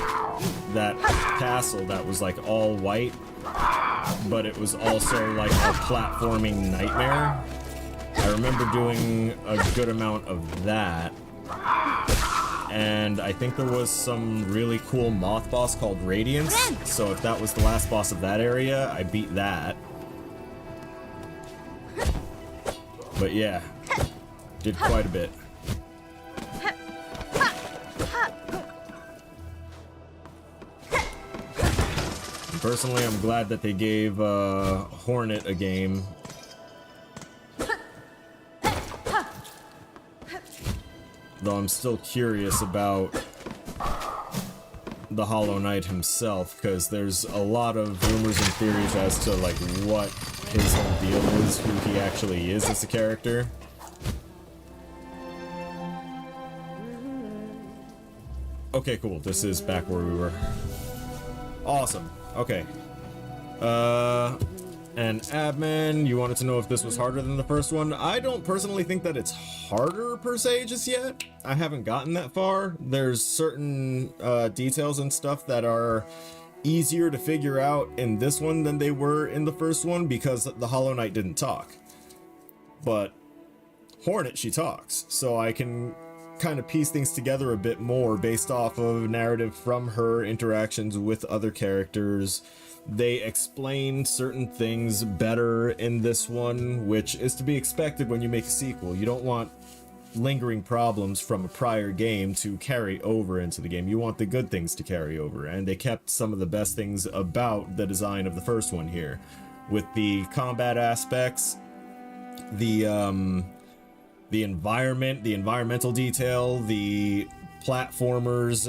that castle that was like all white, but it was also like a platforming nightmare. I remember doing a good amount of that, and I think there was some really cool moth boss called Radiance, so if that was the last boss of that area, I beat that. But yeah, did quite a bit. Personally, I'm glad that they gave Hornet a game. Though I'm still curious about the Hollow Knight himself, because there's a lot of rumors and theories as to like what his whole deal is, who he actually is as a character. Okay, cool. This is back where we were. Awesome. Okay. And admin, you wanted to know if this was harder than the first one. I don't personally think that it's harder per se just yet. I haven't gotten that far. There's certain details and stuff that are easier to figure out in this one than they were in the first one because the Hollow Knight didn't talk. But Hornet, she talks, so I can kind of piece things together a bit more based off of narrative from her interactions with other characters. They explain certain things better in this one, which is to be expected when you make a sequel. You don't want lingering problems from a prior game to carry over into the game. You want the good things to carry over, and they kept some of the best things about the design of the first one here, with the combat aspects, the environment, the environmental detail, the platformers,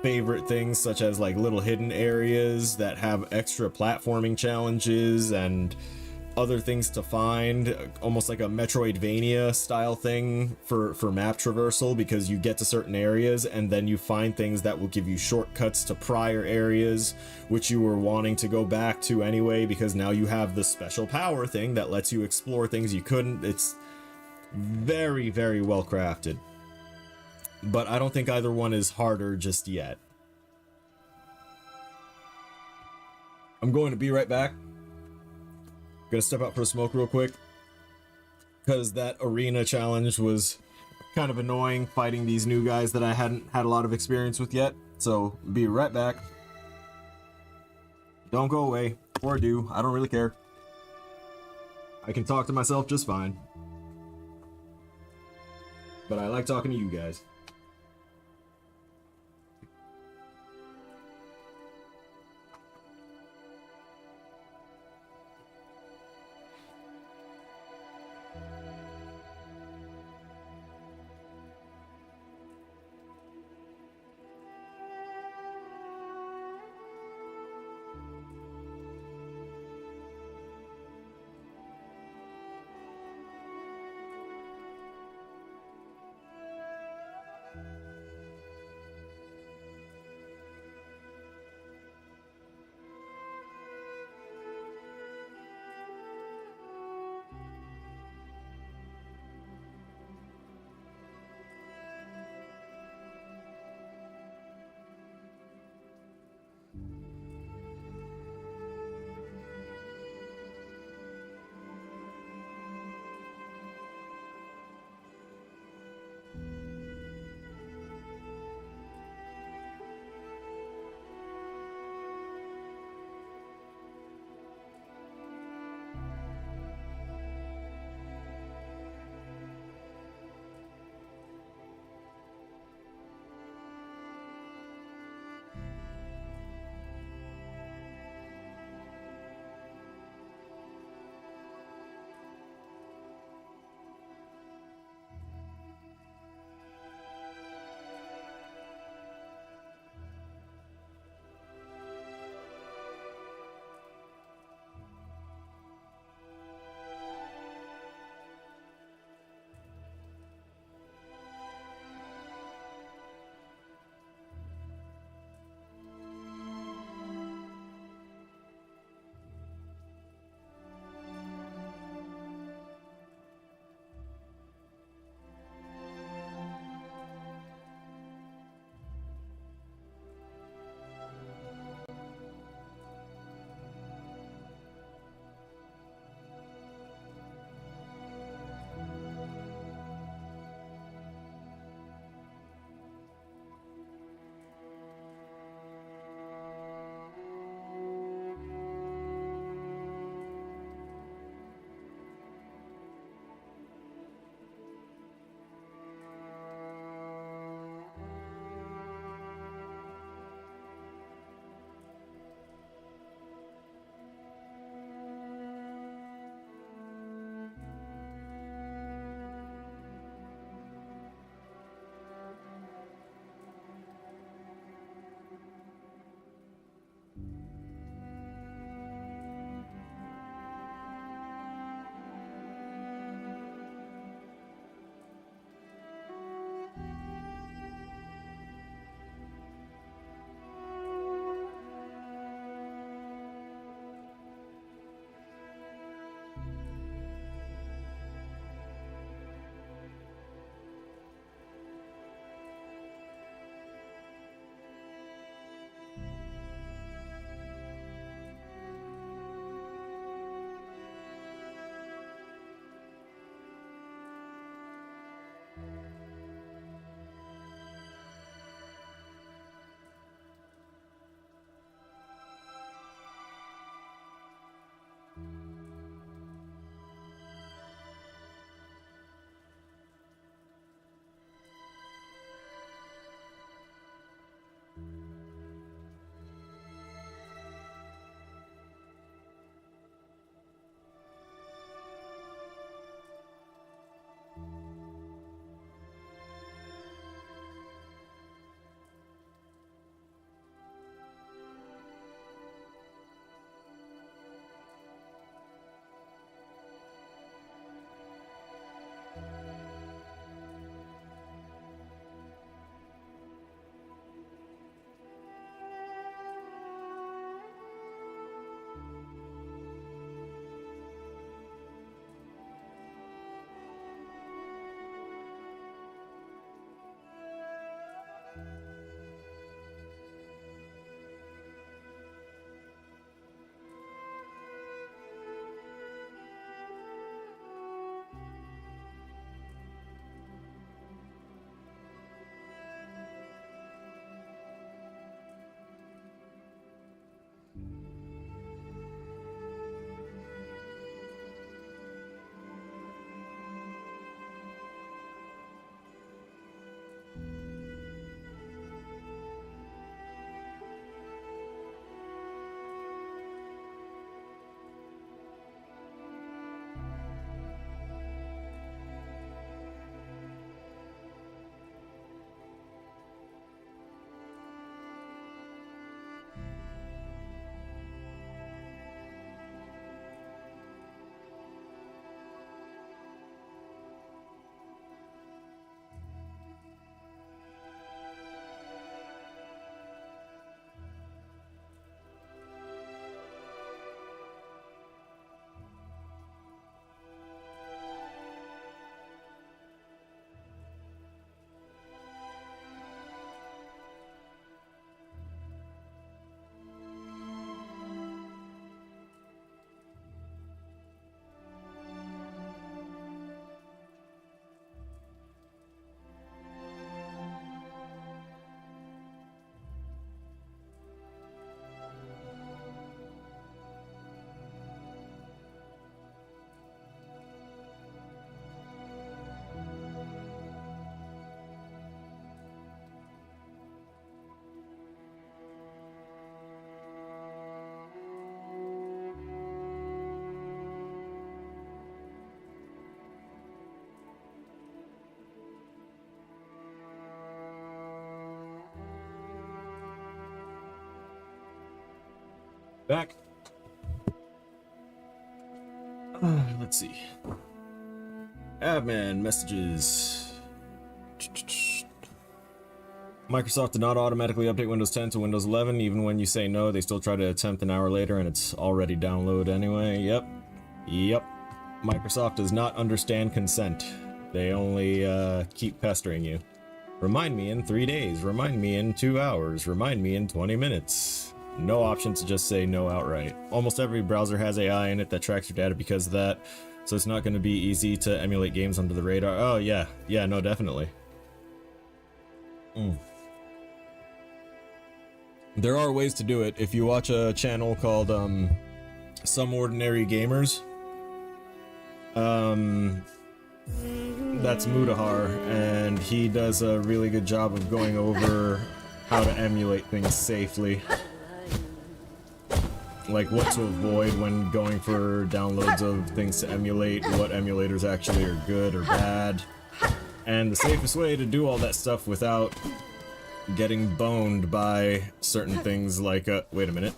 favorite things such as like little hidden areas that have extra platforming challenges and other things to find, almost like a Metroidvania style thing for map traversal, because you get to certain areas and then you find things that will give you shortcuts to prior areas which you were wanting to go back to anyway, because now you have the special power thing that lets you explore things you couldn't. It's very, very well crafted. But I don't think either one is harder just yet. I'm going to be right back. Gonna step out for a smoke real quick. because that arena challenge was kind of annoying, fighting these new guys that I hadn't had a lot of experience with yet. So, be right back. Don't go away, or do, I don't really care. I can talk to myself just fine. But I like talking to you guys. Back. Let's see. Admin messages. Microsoft did not automatically update Windows 10 to Windows 11. Even when you say no, they still try to attempt an hour later and it's already downloaded anyway. Yep. Microsoft does not understand consent. They only keep pestering you. Remind me in 3 days. Remind me in 2 hours. Remind me in 20 minutes. No option to just say no outright. Almost every browser has AI in it that tracks your data because of that. So it's not going to be easy to emulate games under the radar. Oh, yeah. Yeah, no, definitely. There are ways to do it. If you watch a channel called Some Ordinary Gamers, that's Mudahar, and he does a really good job of going over how to emulate things safely. Like what to avoid when going for downloads of things to emulate, what emulators actually are good or bad, and the safest way to do all that stuff without getting boned by certain things like, wait a minute.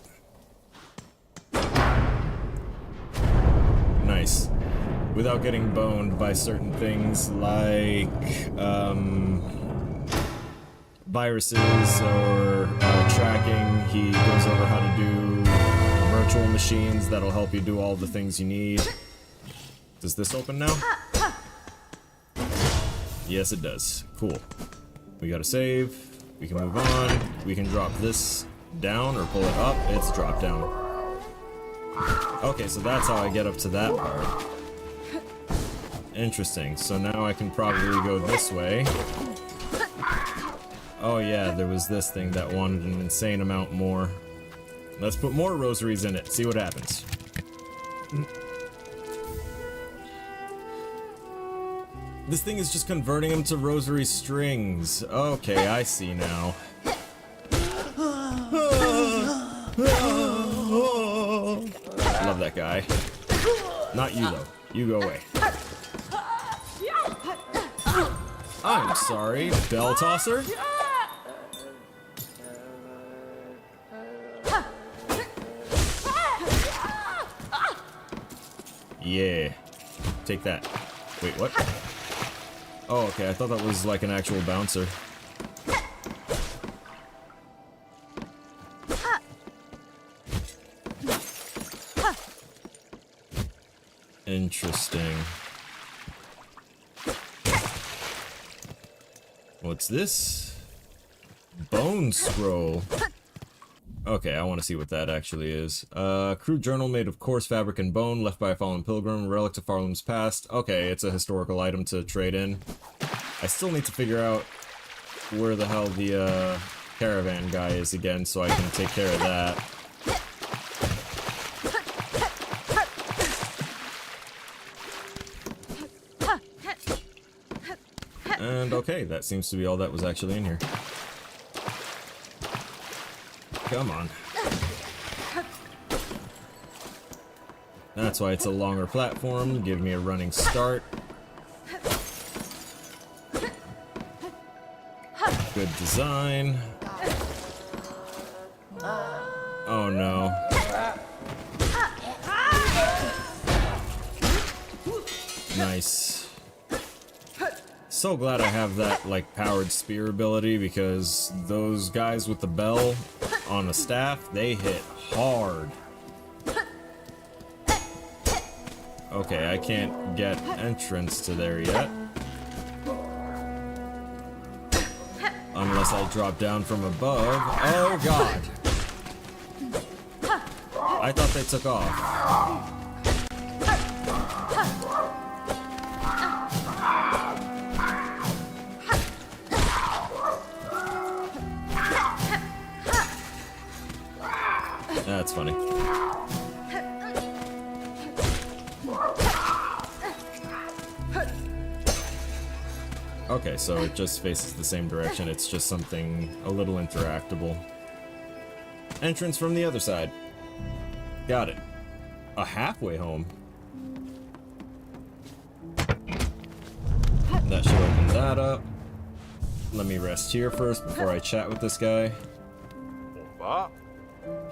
Nice. Without getting boned by certain things like, viruses or tracking. He goes over how to do virtual machines that'll help you do all the things you need. Does this open now? Yes, it does. Cool. We gotta save. We can move on. We can drop this down or pull it up. It's dropped down. Okay, so that's how I get up to that part. Interesting. So now I can probably go this way. Oh yeah, there was this thing that wanted an insane amount more. Let's put more rosaries in it, see what happens. This thing is just converting them to rosary strings. Okay, I see now. Love that guy. Not you though. You go away. I'm sorry, bell tosser. Yeah. Take that. Wait, what? Oh, okay, I thought that was like an actual bouncer. Interesting. What's this? Bone scroll. Okay, I want to see what that actually is. Crude journal made of coarse fabric and bone, left by a fallen pilgrim, relic of Farlam's past. Okay, it's a historical item to trade in. I still need to figure out where the hell the caravan guy is again, so I can take care of that. And okay, that seems to be all that was actually in here. Come on. That's why it's a longer platform. Give me a running start. Good design. Oh no. Nice. So glad I have that, like, powered spear ability, because those guys with the bell on the staff, they hit hard. Okay, I can't get entrance to there yet. Unless I drop down from above. Oh god! I thought they took off. That's funny. Okay, so it just faces the same direction, it's just something a little interactable. Entrance from the other side. Got it. A halfway home. That should open that up. Let me rest here first before I chat with this guy.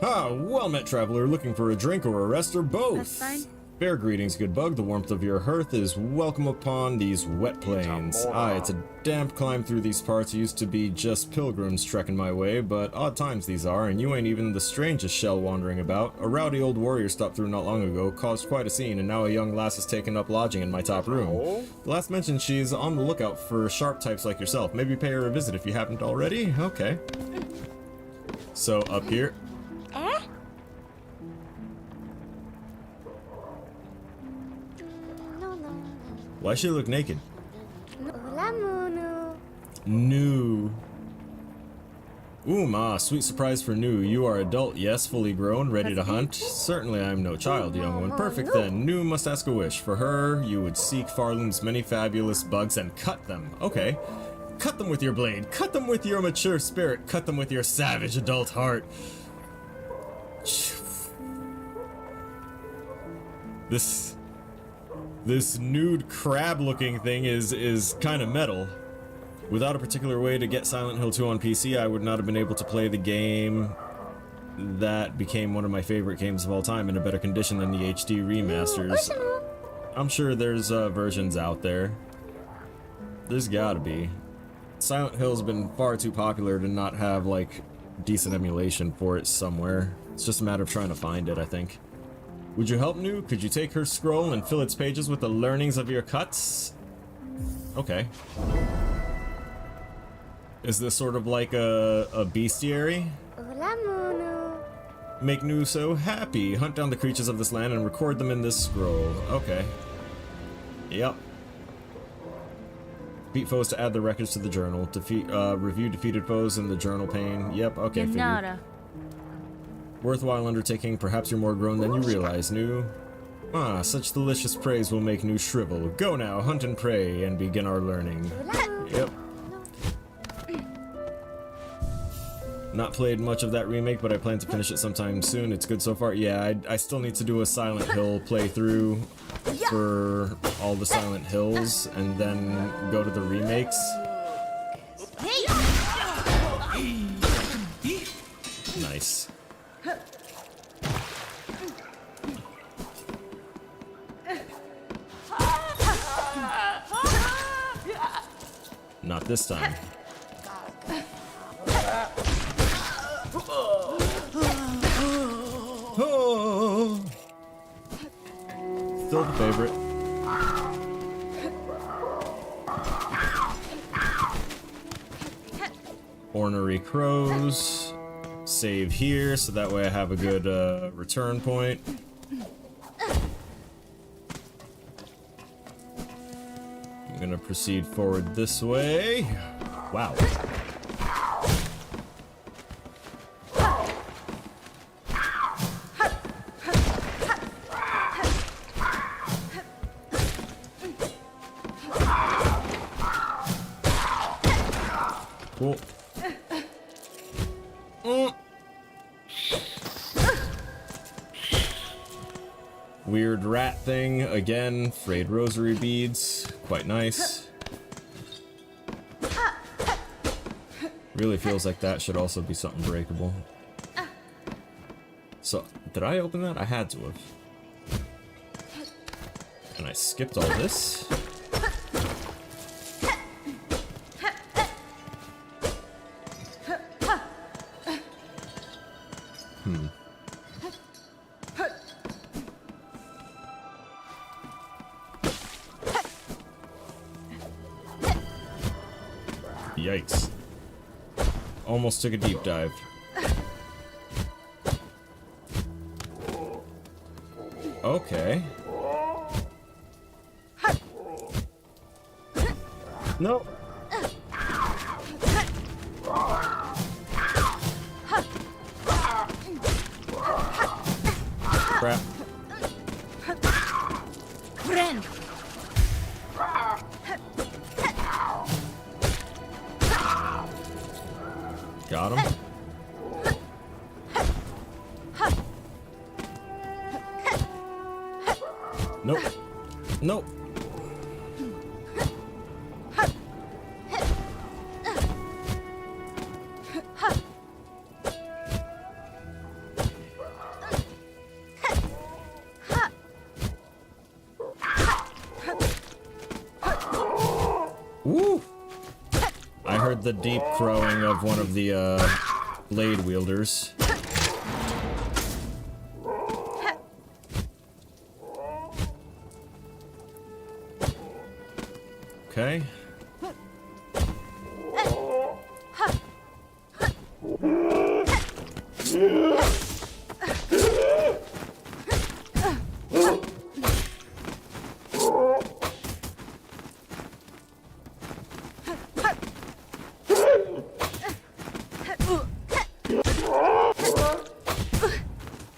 Ah, well met, traveler, looking for a drink or a rest or both. That's fine. Fair greetings, good bug. The warmth of your hearth is welcome upon these wet plains. Aye, it's a damp climb through these parts. Used to be just pilgrims trekking my way, but odd times these are, and you ain't even the strangest shell wandering about. A rowdy old warrior stopped through not long ago, caused quite a scene, and now a young lass has taken up lodging in my top room. The last mentioned she's on the lookout for sharp types like yourself. Maybe pay her a visit if you haven't already? Okay. So, up here. Why she look naked? New. Ooh, ma, sweet surprise for New. You are adult, yes, fully grown, ready to hunt? Certainly I am no child, young one. Perfect then. New must ask a wish. For her, you would seek Farlum's many fabulous bugs and cut them. Okay. Cut them with your blade. Cut them with your mature spirit. Cut them with your savage adult heart. This nude crab-looking thing is kind of metal. Without a particular way to get Silent Hill 2 on PC, I would not have been able to play the game that became one of my favorite games of all time in a better condition than the HD remasters. I'm sure there's versions out there. There's gotta be. Silent Hill's been far too popular to not have, like, decent emulation for it somewhere. It's just a matter of trying to find it, I think. Would you help, New? Could you take her scroll and fill its pages with the learnings of your cuts? Okay. Is this sort of like a bestiary? Make New so happy. Hunt down the creatures of this land and record them in this scroll. Okay. Yep. Defeat foes to add the records to the journal. Review defeated foes in the journal pane. Yep, okay, figured. Worthwhile undertaking, perhaps you're more grown than you realize, New. Ah, such delicious praise will make New shrivel. Go now, hunt and pray, and begin our learning. Yep. Not played much of that remake, but I plan to finish it sometime soon. It's good so far. Yeah, I still need to do a Silent Hill playthrough for all the Silent Hills, and then go to the remakes. Nice. Not this time. Oh. Still the favorite. Ornery crows. Save here, so that way I have a good return point. I'm gonna proceed forward this way. Wow. Cool. Weird rat thing again. Frayed rosary beads. Quite nice. Really feels like that should also be something breakable. So, did I open that? I had to have. And I skipped all this. Yikes. Almost took a deep dive. Okay. No. Crap. Got him. Nope. Nope. Woo! I heard the deep crowing of one of the blade wielders. Okay.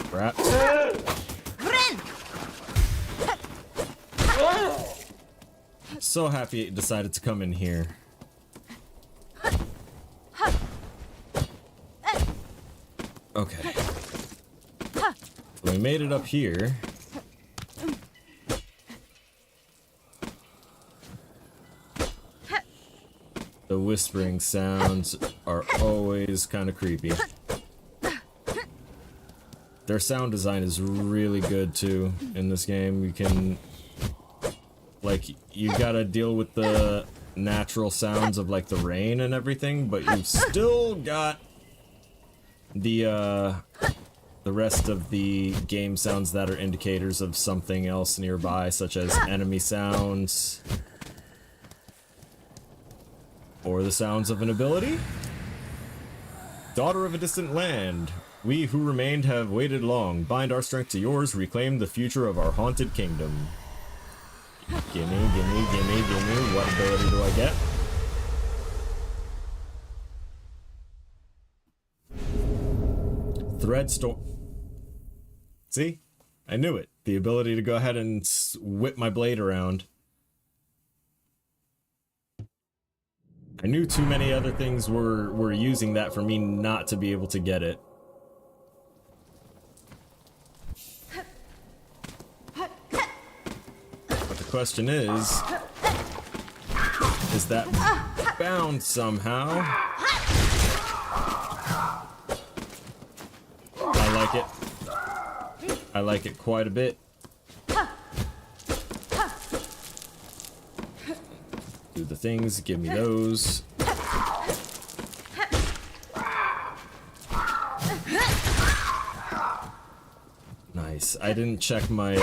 Crap. So happy it decided to come in here. Okay. So we made it up here. The whispering sounds are always kind of creepy. Their sound design is really good too in this game. You can, like, you gotta deal with the natural sounds of like the rain and everything, but you've still got the rest of the game sounds that are indicators of something else nearby, such as enemy sounds or the sounds of an ability. Daughter of a distant land, we who remained have waited long. Bind our strength to yours, reclaim the future of our haunted kingdom. Gimme, gimme, gimme, gimme. What ability do I get? Threadstorm. See? I knew it. The ability to go ahead and whip my blade around. I knew too many other things were using that for me not to be able to get it. But the question is that bound somehow? I like it. I like it quite a bit. Do the things, give me those. Nice. I didn't check my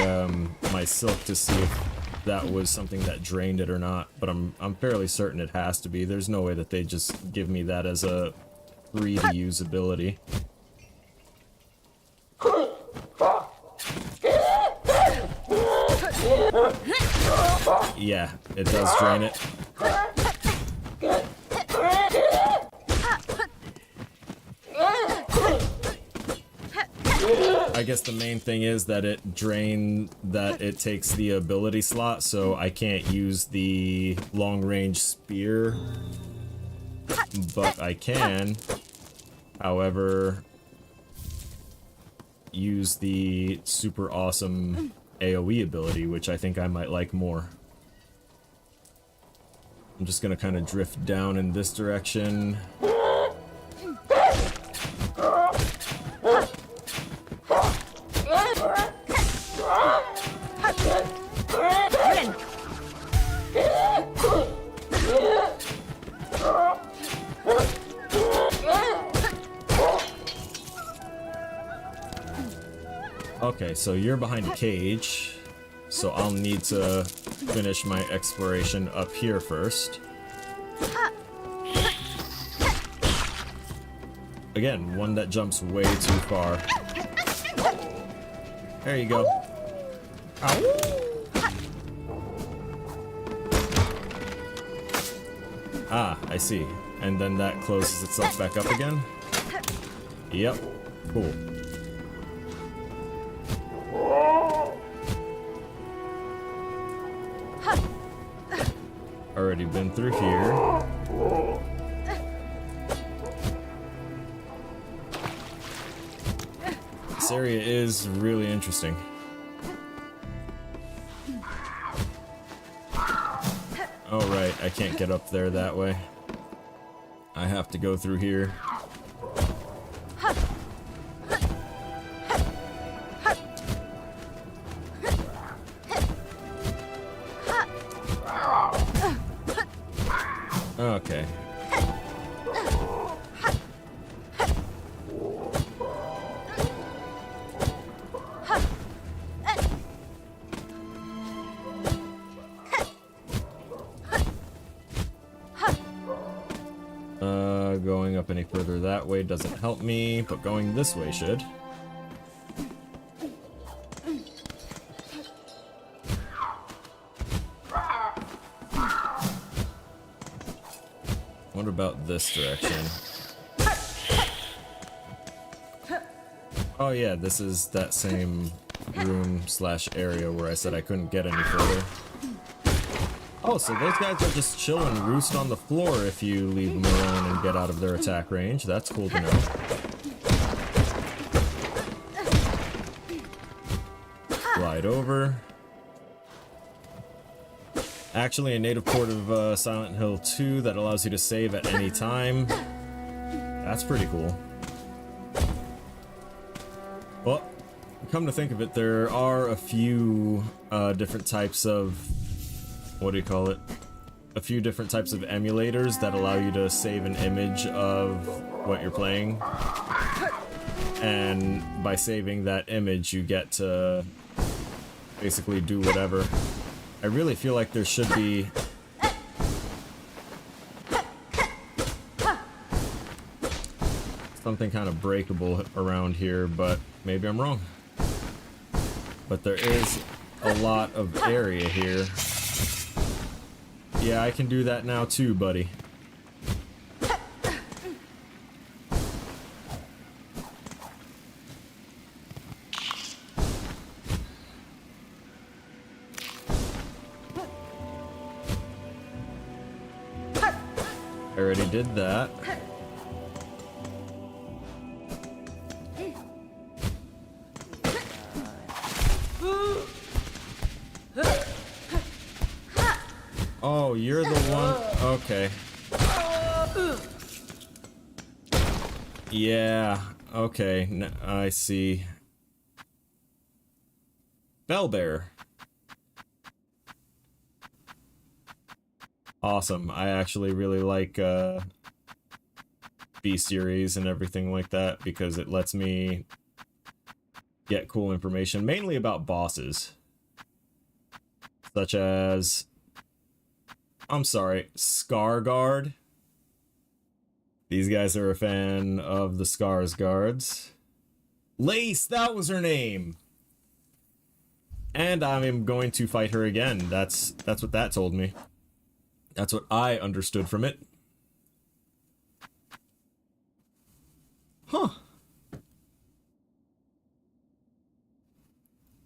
my silk to see if that was something that drained it or not, but I'm fairly certain it has to be. There's no way that they just give me that as a free to use ability. Yeah, it does drain it. I guess the main thing is that it takes the ability slot, so I can't use the long-range spear, but I can, however, use the super awesome AoE ability, which I think I might like more. I'm just gonna kind of drift down in this direction. Okay, so you're behind a cage, so I'll need to finish my exploration up here first. Again, one that jumps way too far. There you go. Ow. Ah, I see. And then that closes itself back up again? Yep. Cool. Already been through here. This area is really interesting. Oh right, I can't get up there that way. I have to go through here. Okay. Going up any further that way doesn't help me, but going this way should. What about this direction? Oh yeah, this is that same room slash area where I said I couldn't get any further. Oh, so those guys are just chilling, roost on the floor if you leave them alone and get out of their attack range. That's cool to know. Slide over. Actually, a native port of Silent Hill 2 that allows you to save at any time. That's pretty cool. Well, come to think of it, there are a few different types of... what do you call it? A few different types of emulators that allow you to save an image of what you're playing. And by saving that image, you get to basically do whatever. I really feel like there should be... something kind of breakable around here, but maybe I'm wrong. But there is a lot of area here. Yeah, I can do that now too, buddy. I already did that. Oh, you're the one. Okay. Yeah. Okay. I see. Bellbear. Awesome. I actually really like B series and everything like that because it lets me get cool information, mainly about bosses, such as, I'm sorry, Scarguard. These guys are a fan of the Skarsgårds. Lace, that was her name. And I'm going to fight her again. That's what that told me. That's what I understood from it. Huh.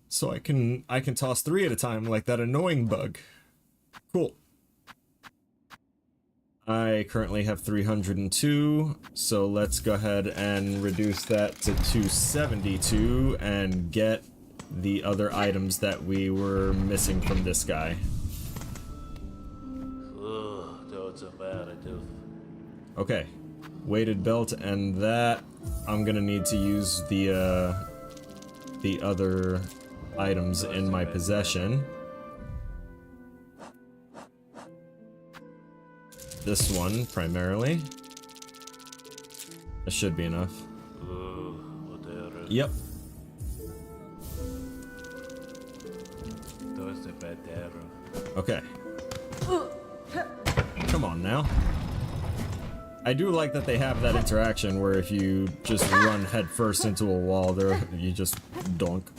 So I can toss 3 at a time like that annoying bug. Cool. I currently have 302, so let's go ahead and reduce that to 272 and get the other items that we were missing from this guy. Okay, weighted belt and that. I'm gonna need to use the other items in my possession. This one, primarily. That should be enough. Yep. Okay. Come on now. I do like that they have that interaction where if you just run head first into a wall, there you just donk.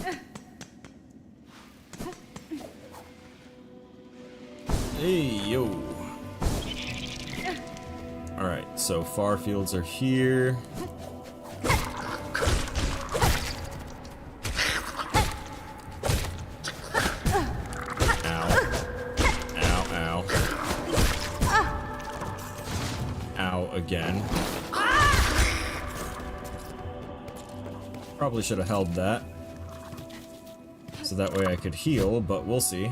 Hey, yo. Alright, so far fields are here. Again. Probably should have held that. So that way I could heal, but we'll see.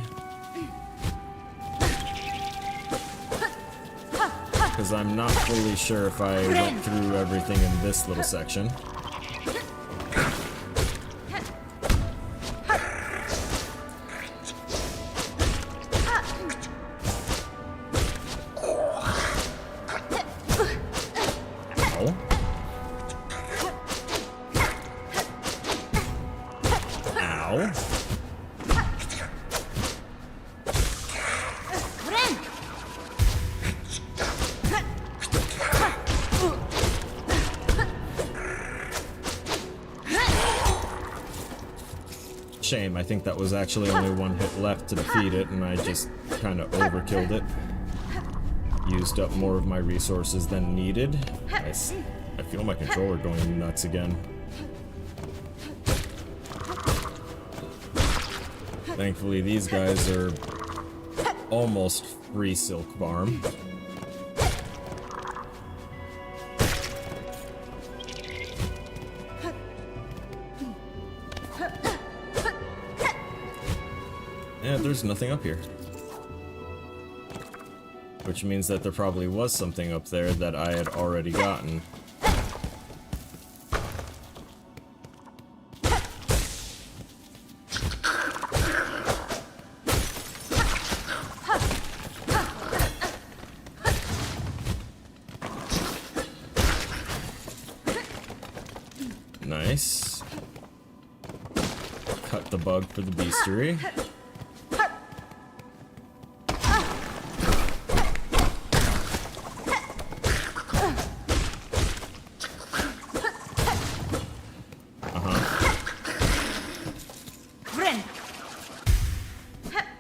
Because I'm not fully sure if I went through everything in this little section. Shame, I think that was actually only one hit left to defeat it, and I just kind of overkilled it. Used up more of my resources than needed. I feel my controller going nuts again. Thankfully, these guys are almost free silk farm. Yeah, there's nothing up here. Which means that there probably was something up there that I had already gotten. Nice. Cut the bug for the beastery.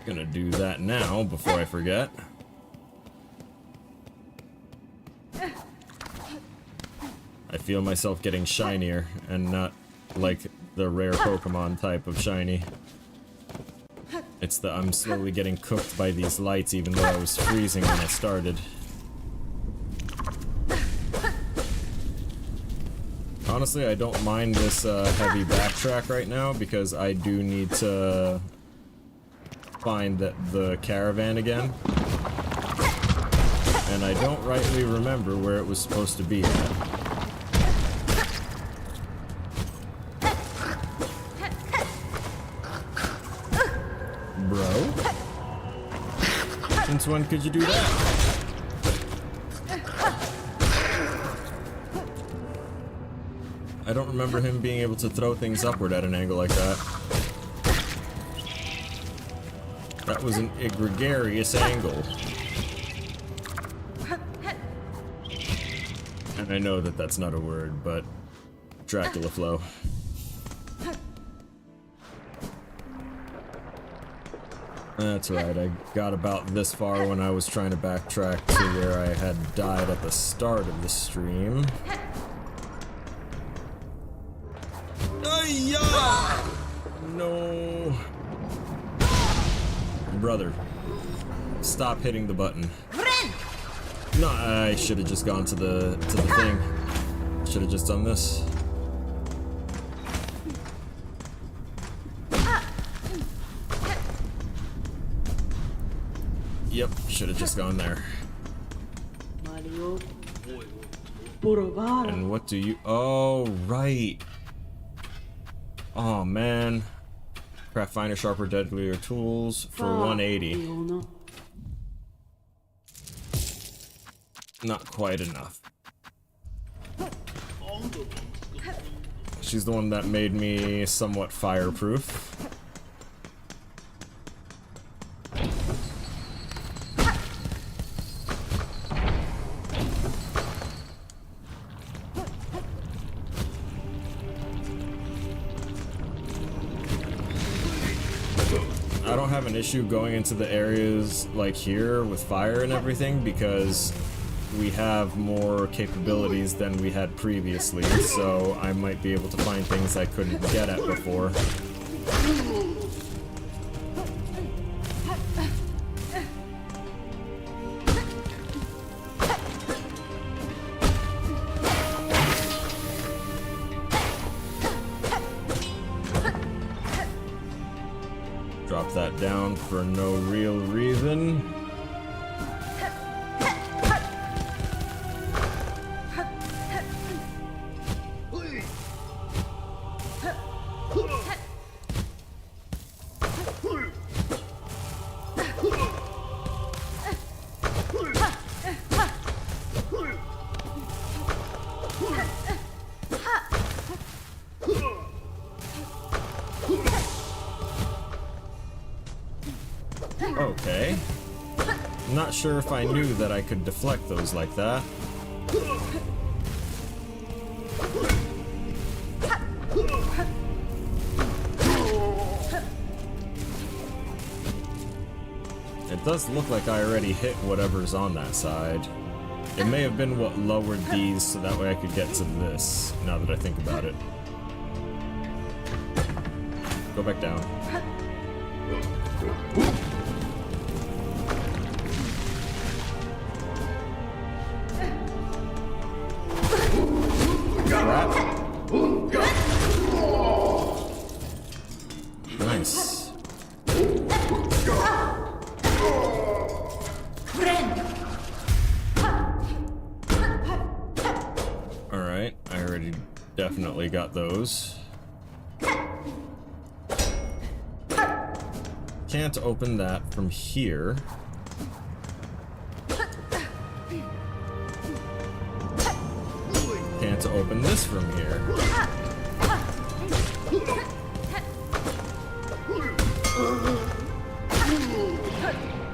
Gonna do that now before I forget. I feel myself getting shinier and not like the rare Pokemon type of shiny. It's that I'm slowly getting cooked by these lights even though I was freezing when I started. Honestly, I don't mind this heavy backtrack right now because I do need to find the caravan again. And I don't rightly remember where it was supposed to be at. Bro? Since when could you do that? I don't remember him being able to throw things upward at an angle like that. That was an egregious angle. And I know that that's not a word, but Dracula flow. That's right, I got about this far when I was trying to backtrack to where I had died at the start of the stream. Ay-ya! No. Brother, stop hitting the button. No, I should have just gone to the thing. Should have just done this. Yep, should have just gone there. And what do you... Oh, right. Oh, man. Craft finer, sharper, deadlier tools for 180. Not quite enough. She's the one that made me somewhat fireproof. I don't have an issue going into the areas like here with fire and everything because we have more capabilities than we had previously, so I might be able to find things I couldn't get at before. Drop that down for no real reason. Okay. Not sure if I knew that I could deflect those like that. It does look like I already hit whatever's on that side. It may have been what lowered these so that way I could get to this, now that I think about it. Go back down. Nice. Alright, I already definitely got those. Can't open that from here. Can't open this from here.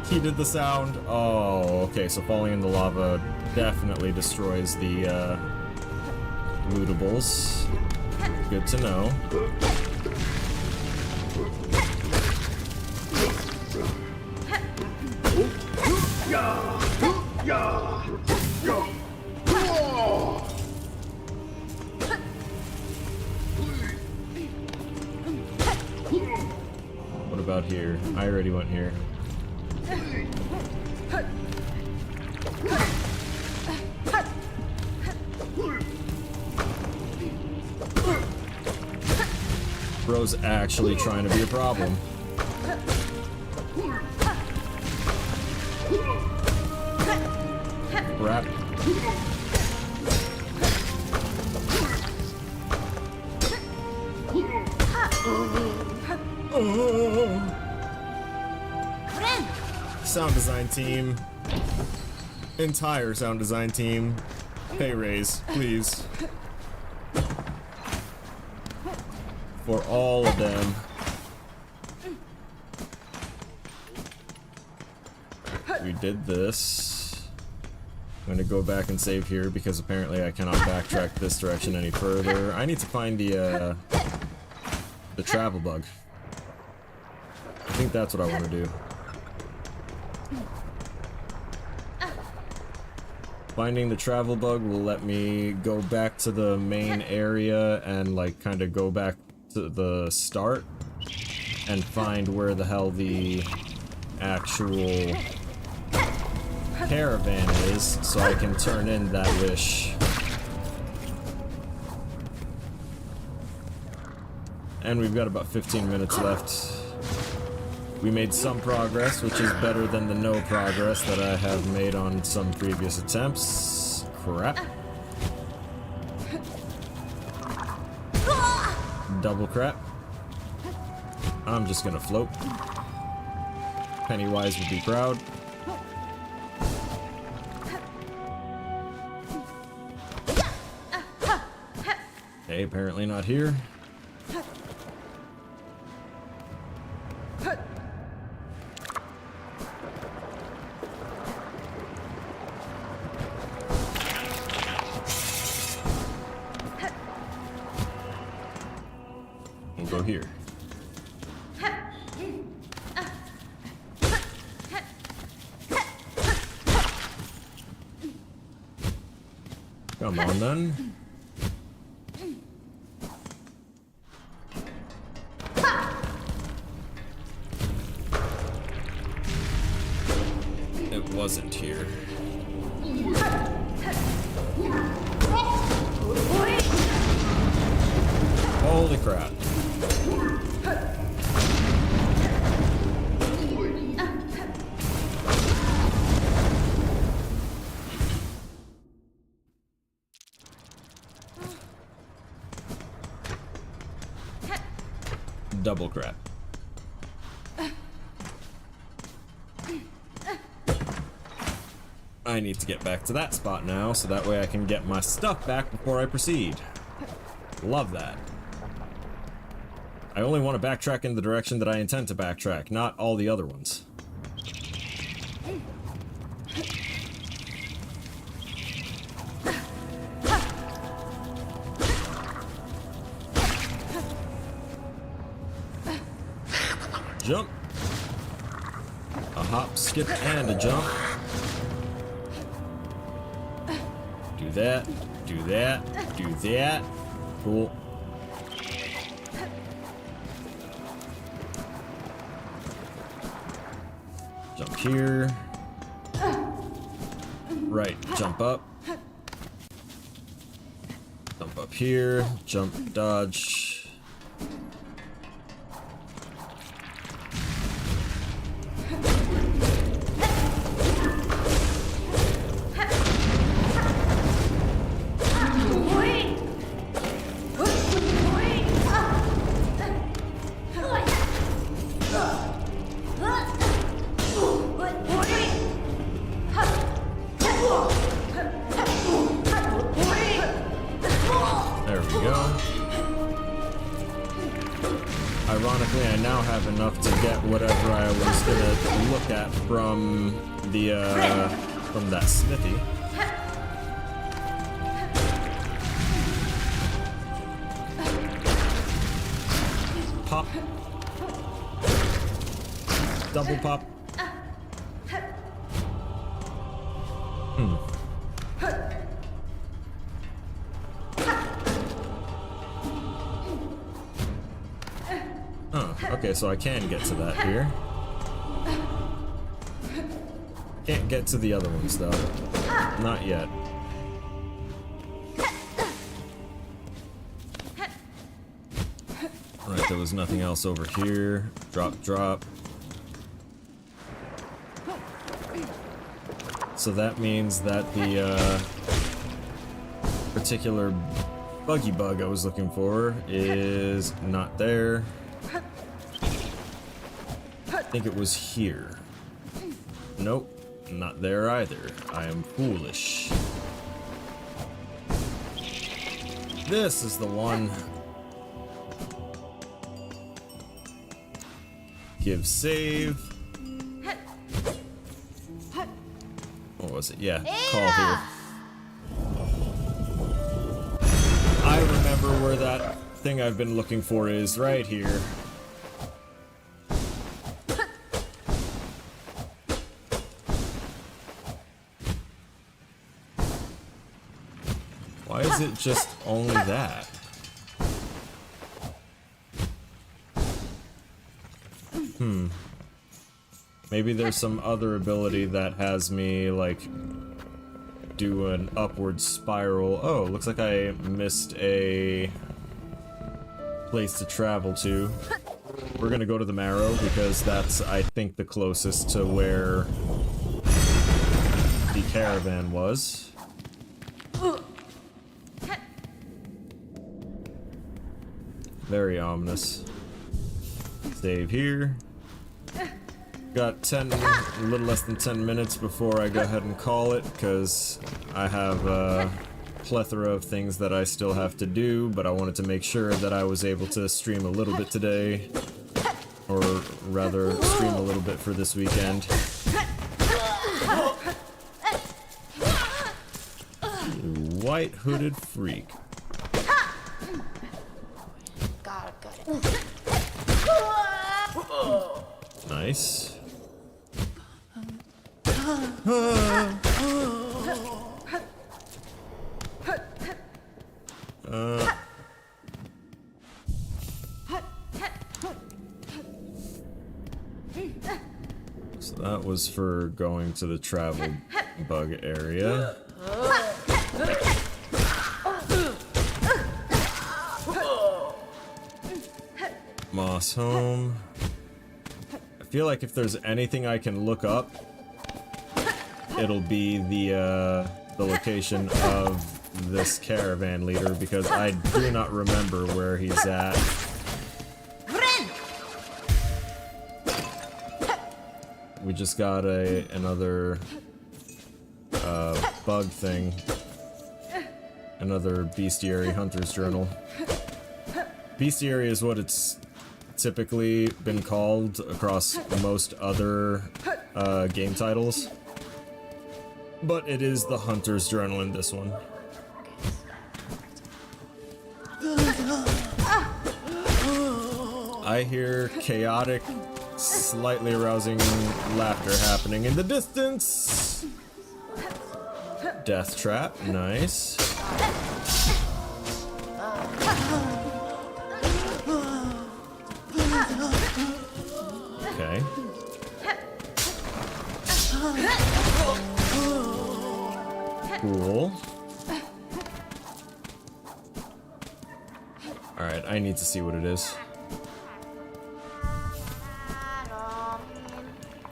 He did the sound. Oh, okay, so falling in the lava definitely destroys the lootables. Good to know. What about here? I already went here. Bro's actually trying to be a problem. Crap. Sound design team. Entire sound design team. Pay raise, please. For all of them. We did this. I'm gonna go back and save here because apparently I cannot backtrack this direction any further. I need to find the travel bug. I think that's what I want to do. Finding the travel bug will let me go back to the main area and like kind of go back to the start and find where the hell the actual caravan is so I can turn in that wish. And we've got about 15 minutes left. We made some progress, which is better than the no progress that I have made on some previous attempts. Crap. Double crap. I'm just gonna float. Pennywise would be proud. Okay, apparently not here. We'll go here. Come on then. It wasn't here. Holy crap. Double crap. I need to get back to that spot now, so that way I can get my stuff back before I proceed. Love that. I only want to backtrack in the direction that I intend to backtrack, not all the other ones. Jump. hop, skip, and a jump. Do that, do that, do that. Cool. Jump here. Right, jump up. Jump up here, jump, dodge. Ironically, I now have enough to get whatever I was gonna look at from the from that smithy. Pop. Double pop. Okay, so I can get to that here. Can't get to the other ones though. Not yet. Right, there was nothing else over here. Drop, drop. So that means that the particular buggy bug I was looking for is not there. I think it was here. Nope, not there either. I am foolish. This is the one. Give save. What was it? Yeah, call here. I remember where that thing I've been looking for is, right here. Why is it just only that? Maybe there's some other ability that has me, like, do an upward spiral. Oh, looks like I missed a place to travel to. We're gonna go to the Marrow because that's, I think, the closest to where the caravan was. Very ominous. Save here. Got a little less than 10 minutes before I go ahead and call it, because I have a plethora of things that I still have to do, but I wanted to make sure that I was able to stream a little bit today, or rather, stream a little bit for this weekend. You white hooded freak. Got it. Nice. So that was for going to the travel bug area. Moss home. I feel like if there's anything I can look up, it'll be the location of this caravan leader, because I do not remember where he's at. We just got another bug thing. Another bestiary hunter's journal. Bestiary is what it's typically been called across most other game titles, but it is the hunter's journal in this one. I hear chaotic Slightly arousing laughter happening in the distance. Death trap, nice. Okay. Cool. Alright, I need to see what it is.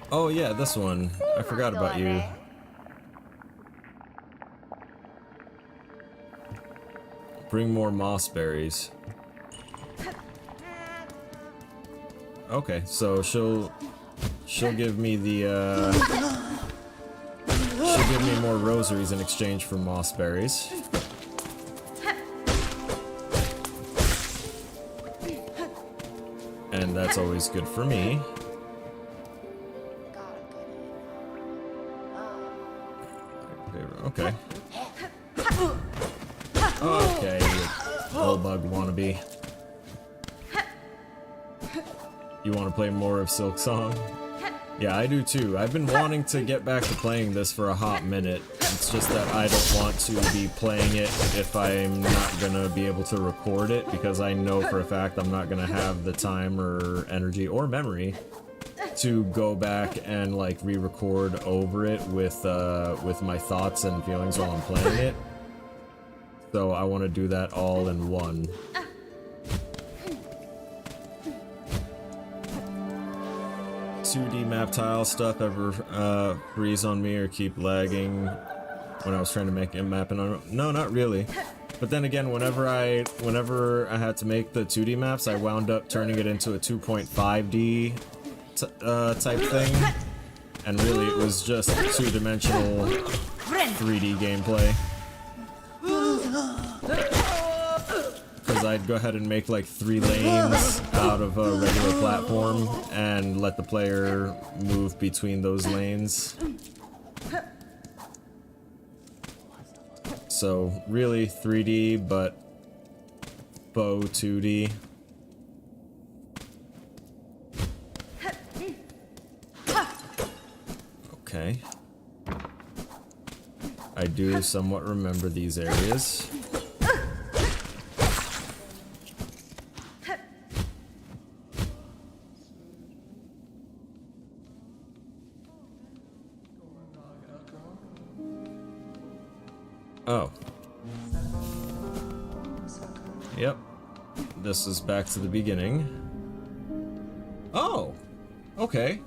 Oh yeah, this one. I forgot about you. Bring more moss berries. Okay, so she'll give me the she'll give me more rosaries in exchange for moss berries. And that's always good for me. Okay. Okay, you old bug wannabe. You want to play more of Silksong? Yeah, I do too. I've been wanting to get back to playing this for a hot minute. It's just that I don't want to be playing it if I'm not gonna be able to record it, because I know for a fact I'm not gonna have the time or energy or memory to go back and like re-record over it with my thoughts and feelings while I'm playing it. So I want to do that all in one. map tile stuff ever freeze on me or keep lagging when I was trying to make a map? And no, not really. But then again, whenever I had to make the 2D maps, I wound up turning it into a 2.5D type thing, and really it was just two-dimensional 3D gameplay. Because I'd go ahead and make like 3 lanes out of a regular platform and let the player move between those lanes. So really 3D, but faux 2D. Okay. I do somewhat remember these areas. Oh. Yep. This is back to the beginning. Oh! Okay.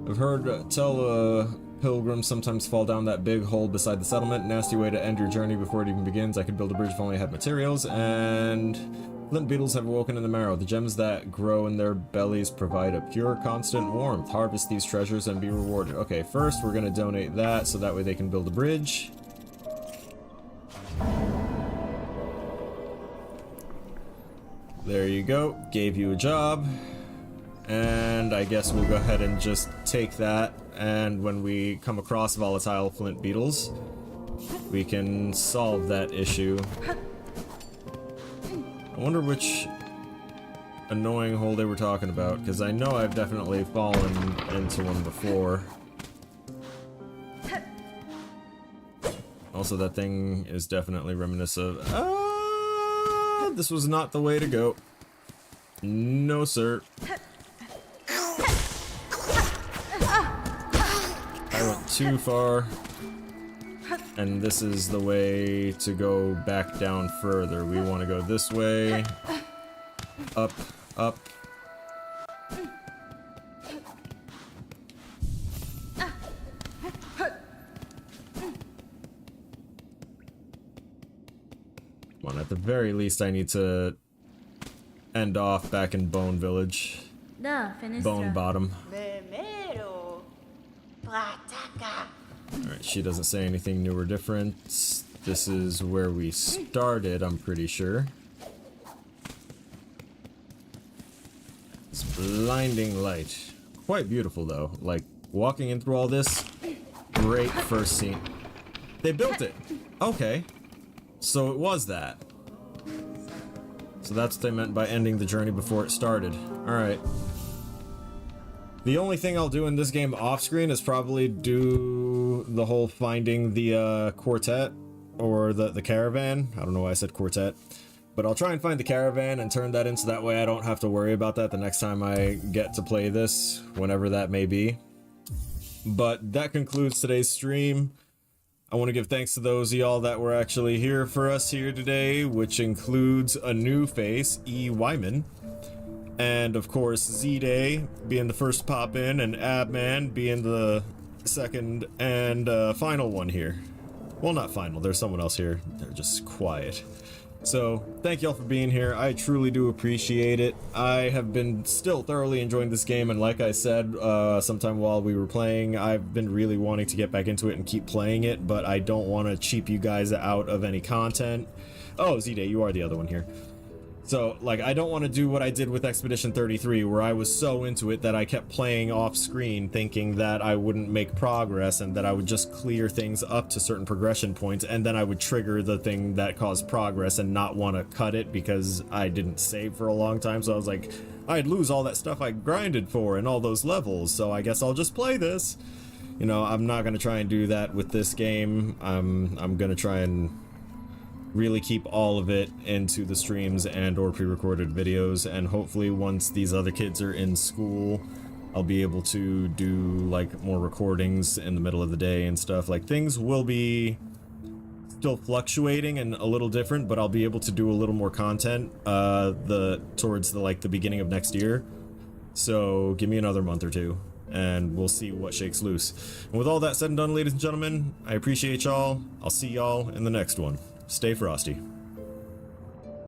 I've heard tell pilgrims sometimes fall down that big hole beside the settlement. Nasty way to end your journey before it even begins. I could build a bridge if only I had materials. And flint beetles have awoken in the marrow. The gems that grow in their bellies provide a pure, constant warmth. Harvest these treasures and be rewarded. Okay, first we're gonna donate that so that way they can build a bridge. There you go. Gave you a job. And I guess we'll go ahead and just take that, and when we come across volatile flint beetles, we can solve that issue. I wonder which annoying hole they were talking about, because I know I've definitely fallen into one before. Also, that thing is definitely reminiscent of... this was not the way to go. No, sir. I went too far. And this is the way to go back down further. We want to go this way. Up, up. Well, at the very least, I need to end off back in Bone Village. Bone Bottom. Alright, she doesn't say anything new or different. This is where we started, I'm pretty sure. It's blinding light. Quite beautiful, though. Like, walking in through all this, great first scene. They built it! Okay. So it was that. So that's what they meant by ending the journey before it started. Alright. The only thing I'll do in this game off screen is probably do the whole finding the quartet or the caravan. I don't know why I said quartet, but I'll try and find the caravan and turn that in so that way I don't have to worry about that the next time I get to play this, whenever that may be. But that concludes today's stream. I want to give thanks to those of y'all that were actually here for us here today, which includes a new face, E. Wyman. And of course, Z-Day being the first to pop in, and Abman being the second and final one here. Well, not final, there's someone else here. They're just quiet. So, thank y'all for being here. I truly do appreciate it. I have been still thoroughly enjoying this game, and like I said, sometime while we were playing, I've been really wanting to get back into it and keep playing it, but I don't want to cheap you guys out of any content. Oh, Z-Day, you are the other one here. So, like, I don't want to do what I did with Expedition 33, where I was so into it that I kept playing off screen thinking that I wouldn't make progress and that I would just clear things up to certain progression points, and then I would trigger the thing that caused progress and not want to cut it because I didn't save for a long time. So I was like, I'd lose all that stuff I grinded for and all those levels, so I guess I'll just play this. You know, I'm not going to try and do that with this game. I'm going to try and really keep all of it into the streams and or pre-recorded videos, and hopefully once these other kids are in school I'll be able to do like more recordings in the middle of the day and stuff. Like, things will be still fluctuating and a little different, but I'll be able to do a little more content towards the beginning of next year. So give me another month or two and we'll see what shakes loose. And with all that said and done, ladies and gentlemen, I appreciate y'all. I'll see y'all in the next one. Stay frosty.